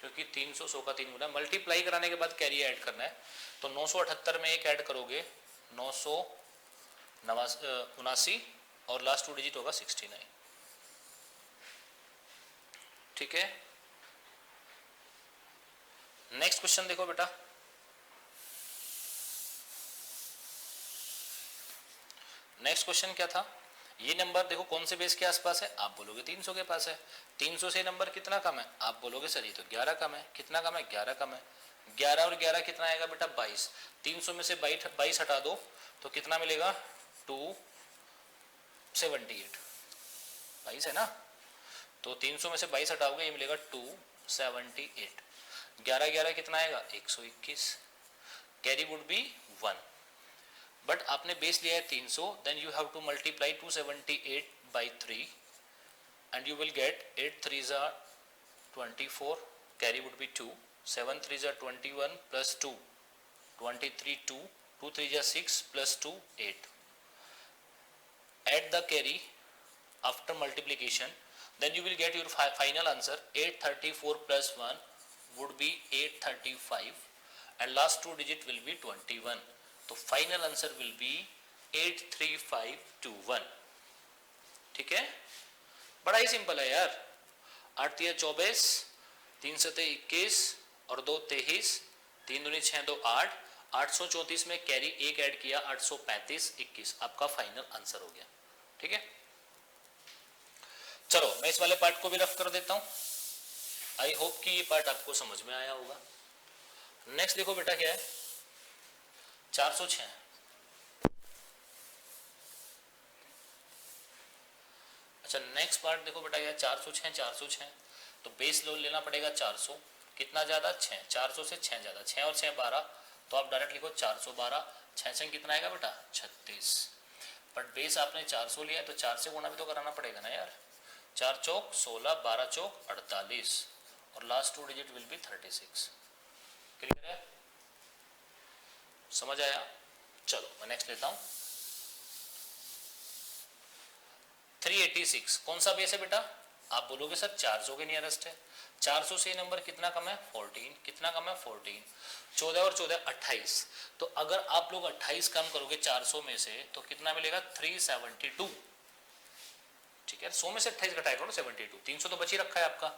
Speaker 1: क्योंकि 300 100 का 3 गुना, मल्टीप्लाई कराने के बाद कैरी ऐड करना है। तो 978 में एक ऐड करोगे 979 और लास्ट 2 डिजिट होगा 69। ठीक है। नेक्स्ट क्वेश्चन देखो बेटा। नेक्स्ट क्वेश्चन क्या था? ये नंबर देखो कौन से बेस के आसपास है? आप बोलोगे 300 के पास है। 300 से नंबर कितना कम है? आप बोलोगे सर ये तो 11 कम है। कितना कम है? 11 कम है। 11 और 11 कितना आएगा बेटा 22। 300 में से 22 हटा दो तो कितना मिलेगा 278। 22 है ना। तो 300 में से 22 हटाओगे, ये मिलेगा 278। 11 11 कितना आएगा 121, कैरी वुड बी 1। बट आपने बेस लिया है 300, then you have to multiply 278 by 3 and you will get 8 3s are 24, carry would be 2, 7 3s are 21 plus 2 23, 2 2 3s are 6 plus 2 8. Add the carry after multiplication, then you will get your final answer. 834 plus 1 would be 835 and last two digit will be 21. तो फाइनल आंसर विल बी 83521। ठीक है, बड़ा ही सिंपल है यार। 8 3 24, 3 7 21 और 2 23, 3 दूनी 6 2 8, 834 में कैरी 1 ऐड किया 835 21, आपका फाइनल आंसर हो गया। ठीक है, चलो मैं इस वाले पार्ट को भी रफ कर देता हूं। आई होप कि ये पार्ट आपको समझ में आया होगा। नेक्स्ट देखो बेटा क्या है, 406। अच्छा नेक्स्ट पार्ट देखो बेटा क्या है, 406 406। तो बेस लोड लेना पड़ेगा 400, कितना ज्यादा 6, 400 से 6 ज्यादा, 6 और 6 12, तो आप डायरेक्ट लिखो 412। 6 से कितना आएगा बेटा 36, बट बेस आपने 400 लिया है तो 4 से गुणा भी तो कराना पड़ेगा ना यार। 4 चौक 16, 12 चौक 48 और last two digit will be 36। Clear है, समझ आया? चलो मैं नेक्स्ट लेता हूं। 386 कौन सा बेस है बेटा? आप बोलोगे सर 400 के नियरेस्ट है। 400 से नंबर कितना कम है 14, कितना कम है 14, 14 और 14 28। तो अगर आप लोग 28 कम करोगे 400 में से तो कितना मिलेगा 372। ठीक है, 100 में से 28 घटाया करो 72, 300 तो बच ही रखा है आपका,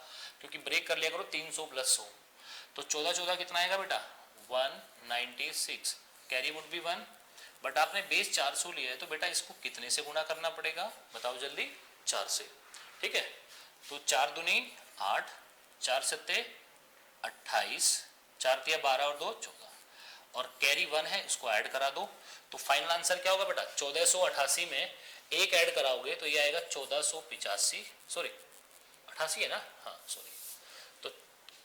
Speaker 1: क्योंकि ब्रेक कर लिया करो 300 प्लस 100। तो 14 14 कितना आएगा बेटा 196, कैरी वुड बी 1। बट आपने बेस 400 लिया है तो बेटा इसको कितने से गुणा करना पड़ेगा बताओ जल्दी, 4 से। ठीक है, तो 4 दूनी 8, 4 सत्ते 28, 4 तिया 12 और 2 14 और कैरी 1 है, इसको ऐड करा दो। तो फाइनल आंसर क्या होगा बेटा 1488 में एक ऐड कराओगे तो ये आएगा 1485, सॉरी 88 है ना, हाँ सॉरी, तो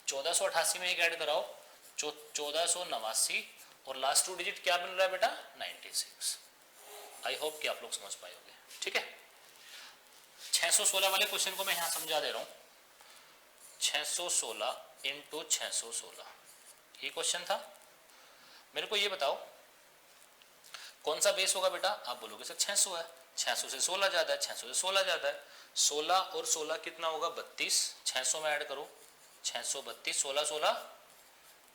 Speaker 1: 1488 में एक ऐड कराओ 1489 और लास्ट टू डिजिट क्या बन रहा है बेटा 96। आई होप कि आप लोग समझ पाए होंगे। ठीक है, 616 वाले क्वेश्चन को मैं यहां समझा दे रहा हूं। 616 इंटू 616 ये क्वेश्चन था। मेरे को ये बताओ कौन सा बेस होगा बेटा? आप बोलोगे सर 600 है, 600 से 16 ज्यादा है, 600 से 16 ज्यादा है। 16 और 16 कितना होगा 32, 600 में ऐड करो 632, 16 16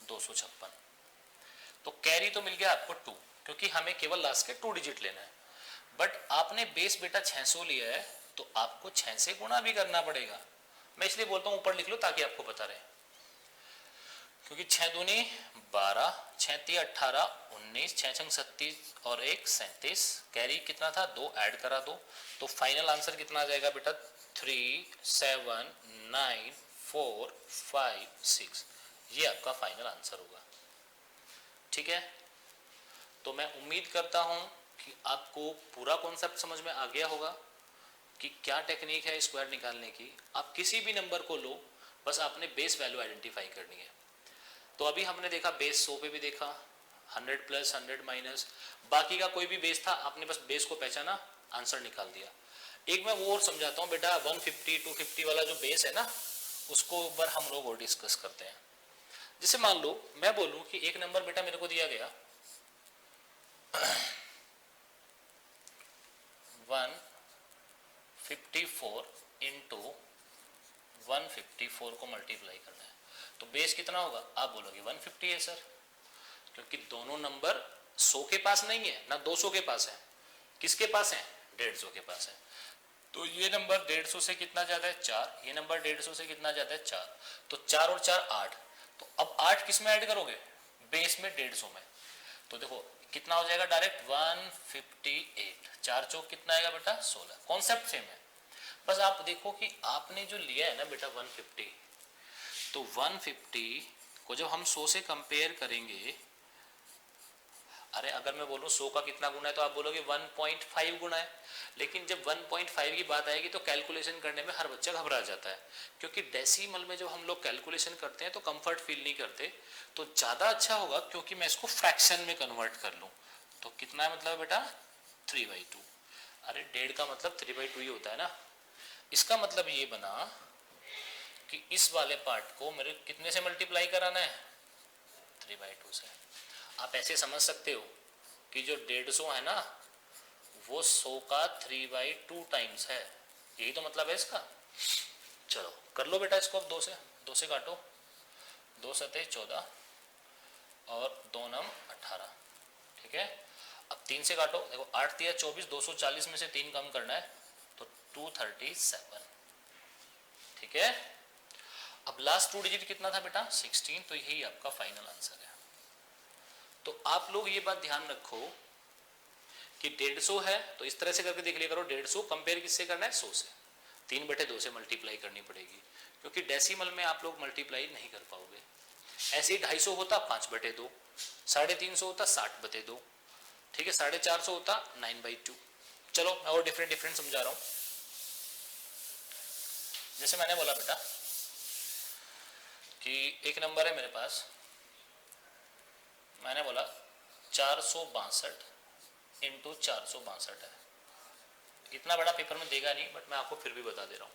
Speaker 1: 256। तो कैरी तो मिल गया आपको 2, क्योंकि हमें केवल लास्ट के 2 डिजिट लेना है। बट आपने बेस बेटा 600 लिया है तो आपको 6 से गुणा भी करना पड़ेगा। मैं इसलिए बोलता हूं ऊपर लिख लो ताकि आपको पता रहे, क्योंकि 6 दूनी 12, 6 ती 18 19, 6 छंग 37 और 1 37, कैरी कितना था 2 ऐड करा दो। तो फाइनल आंसर कितना आ जाएगा बेटा 3 7 9 4 5 6, ये आपका फाइनल आंसर होगा। ठीक है, तो मैं उम्मीद करता हूं कि आपको पूरा कॉन्सेप्ट समझ में आ गया होगा कि क्या टेक्निक है स्क्वायर निकालने की। आप किसी भी नंबर को लो, बस आपने बेस वैल्यू आइडेंटिफाई करनी है। तो अभी हमने देखा बेस 100 पे भी देखा, 100 प्लस 100 माइनस, बाकी का कोई भी बेस था आपने बस बेस को पहचाना आंसर निकाल दिया। एक मैं वो और समझाता हूँ बेटा, 150 250 वाला जो बेस है ना, उसको एक बार हम लोग और डिस्कस करते हैं। जैसे मान लो मैं बोलूं कि एक नंबर बेटा मेरे को दिया गया 154 इंटू 154 को मल्टीप्लाई करना है, तो बेस कितना होगा? आप बोलोगे 150 है सर, क्योंकि दोनों नंबर 100 के पास नहीं है ना 200 के पास है, किसके पास है 150 के पास है। तो ये नंबर 150 से कितना ज्यादा है 4, ये नंबर 150 से कितना ज्यादा है 4, तो 4 और 4 8। तो अब 8 किस में ऐड करोगे? बेस में 150 में। तो देखो कितना हो जाएगा डायरेक्ट 158, 4 चौक कितना आएगा बेटा 16। कॉन्सेप्ट सेम है, बस आप देखो कि आपने जो लिया है ना बेटा 150, तो 150 को जब हम 100 से कंपेयर करेंगे, अरे अगर मैं बोलूँ 100 का कितना गुना है तो आप बोलोगे 1.5 गुना है, लेकिन जब 1.5 की बात आएगी तो कैलकुलेशन करने में हर बच्चा घबरा जाता है, क्योंकि डेसिमल में जब हम लोग कैलकुलेशन करते हैं तो कंफर्ट फील नहीं करते। तो ज़्यादा अच्छा होगा क्योंकि मैं इसको फ्रैक्शन में कन्वर्ट कर लूँ। तो कितना है मतलब बेटा 3/2। अरे 1.5 का मतलब 3/2 ही होता है ना। इसका मतलब ये बना कि इस वाले पार्ट को मेरे कितने से मल्टीप्लाई कराना है 3/2 से। आप ऐसे समझ सकते हो कि जो 150 है ना वो 100 का 3/2 टाइम्स है, यही तो मतलब है इसका। चलो कर लो बेटा इसको अब 2 से काटो, 2 सतह 14 और 2 नम 18, ठीक है। अब 3 से काटो, देखो 8 तिया 24, 240 में से 3 कम करना है तो 237, ठीक है। अब लास्ट 2 डिजिट कितना था बेटा 16, तो यही आपका फाइनल आंसर है। तो आप लोग ये बात ध्यान रखो कि 150 है तो इस तरह से करके देख लिया करो, 150 कंपेयर किससे करना है 100 से, 3/2 से मल्टीप्लाई करनी पड़ेगी, क्योंकि डेसिमल में आप लोग मल्टीप्लाई नहीं कर पाओगे। ऐसे ही 250 होता 5/2, 350 होता 60/2, ठीक है, 450 होता 9/2। चलो मैं और डिफरेंट समझा रहा हूं। जैसे मैंने बोला बेटा कि एक नंबर है मेरे पास, मैंने बोला 462 इंटू 462 है। इतना बड़ा पेपर में देगा नहीं बट मैं आपको फिर भी बता दे रहा हूँ।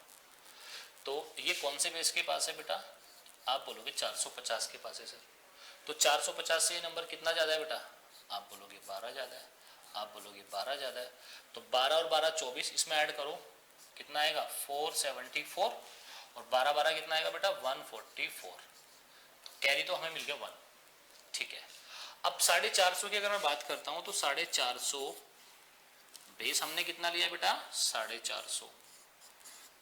Speaker 1: तो ये कौन से बेस के पास है बेटा, आप बोलोगे 450 के पास है सर। तो 450 से ये नंबर कितना ज़्यादा है बेटा, आप बोलोगे 12 ज़्यादा है, आप बोलोगे 12 ज़्यादा है। तो 12 और 12 24, इसमें ऐड करो कितना आएगा 474, और 12 12 कितना आएगा बेटा 144। कैरी तो हमें मिल गया 1, ठीक है। अब 450 की अगर मैं बात करता हूं तो 450 बेस हमने कितना लिया बेटा 450,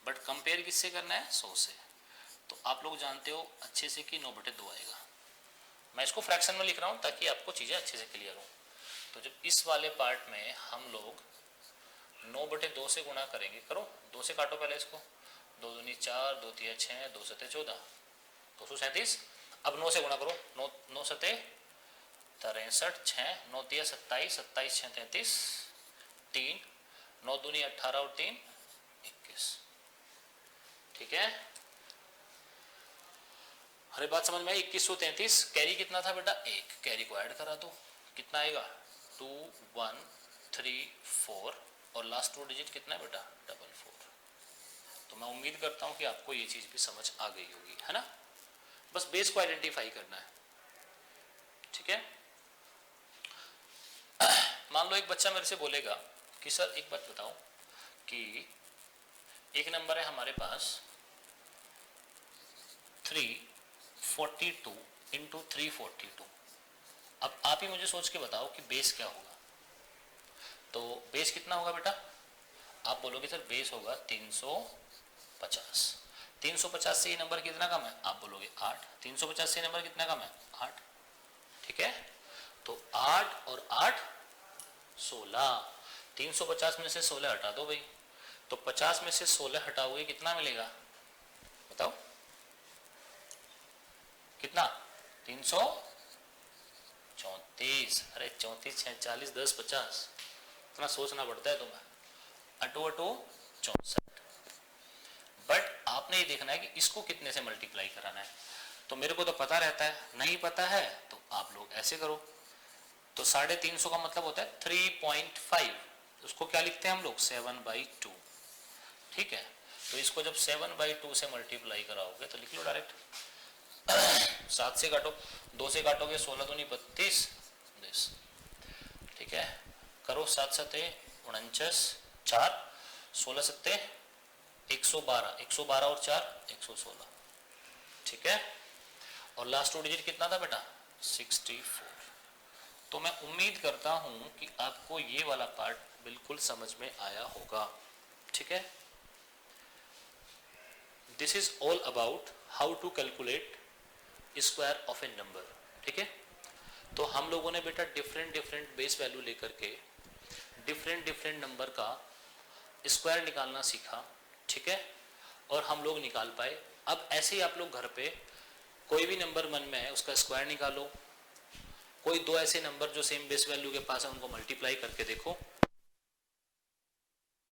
Speaker 1: बट कंपेयर किससे करना है 100 से। तो आप लोग जानते हो अच्छे से कि 9/2 आएगा। मैं इसको फ्रैक्शन में लिख रहा हूं ताकि आपको चीजें अच्छे से क्लियर हो। तो जब इस वाले पार्ट में हम लोग 9/2 से गुणा करेंगे, करो 2 से काटो पहले इसको, 2 दूनी 4, 2 तिया 6, 2 सतह 14, 237। अब 9 से गुणा करो, 9 सतह 63, 6 9 तिया 27, 27 6 33, 3 9 दूनी 18 और 3 21, ठीक है। हर बात समझ में आई। 2133, कैरी कितना था बेटा 1, कैरी को ऐड करा दो, कितना आएगा 2 1 3 4, और लास्ट 2 डिजिट कितना है बेटा 44। तो मैं उम्मीद करता हूं कि आपको ये चीज भी समझ आ गई होगी, है ना। बस बेस को आइडेंटिफाई करना है, ठीक है। मान लो एक बच्चा मेरे से बोलेगा कि सर एक बात बताओ कि एक नंबर है हमारे पास 342 इंटू 342। अब आप ही मुझे सोच के बताओ कि बेस क्या होगा। तो बेस कितना होगा बेटा, आप बोलोगे सर बेस होगा 350। 350 से ये नंबर कितना कम है, आप बोलोगे 8। 350 से नंबर कितना कम है 8, ठीक है। तो 8 और 8 16, 350 में से 16 हटा दो भाई, तो 50 में से 16 हटाओगे कितना मिलेगा बताओ, कितना 334। अरे 34 6 40 10 50, इतना सोचना पड़ता है तुम्हें। अटो 64। बट आपने ये देखना है कि इसको कितने से मल्टीप्लाई कराना है। तो मेरे को तो पता रहता है, नहीं पता है तो आप लोग ऐसे करो। तो 350 का मतलब होता है 3.5, उसको क्या लिखते हैं हम लोग 7/2, ठीक है। तो इसको जब 7/2 से मल्टीप्लाई कराओगे तो लिख लो डायरेक्ट। 7 से काटो, 2 से काटोगे 16 दूनी 32, ठीक है। करो 7 सते 49, 4 16 सत्ते 112, 112 और 4 116, ठीक है। और लास्ट 2 डिजिट कितना था बेटा 64। तो मैं उम्मीद करता हूं कि आपको ये वाला पार्ट बिल्कुल समझ में आया होगा, ठीक है। This is all about how to calculate square of a number, ठीक है। तो हम लोगों ने बेटा डिफरेंट बेस वैल्यू लेकर के डिफरेंट नंबर का स्क्वायर निकालना सीखा, ठीक है। और हम लोग निकाल पाए। अब ऐसे ही आप लोग घर पे कोई भी नंबर मन में है उसका स्क्वायर निकालो, कोई दो ऐसे नंबर जो सेम बेस वैल्यू के पास है उनको मल्टीप्लाई करके देखो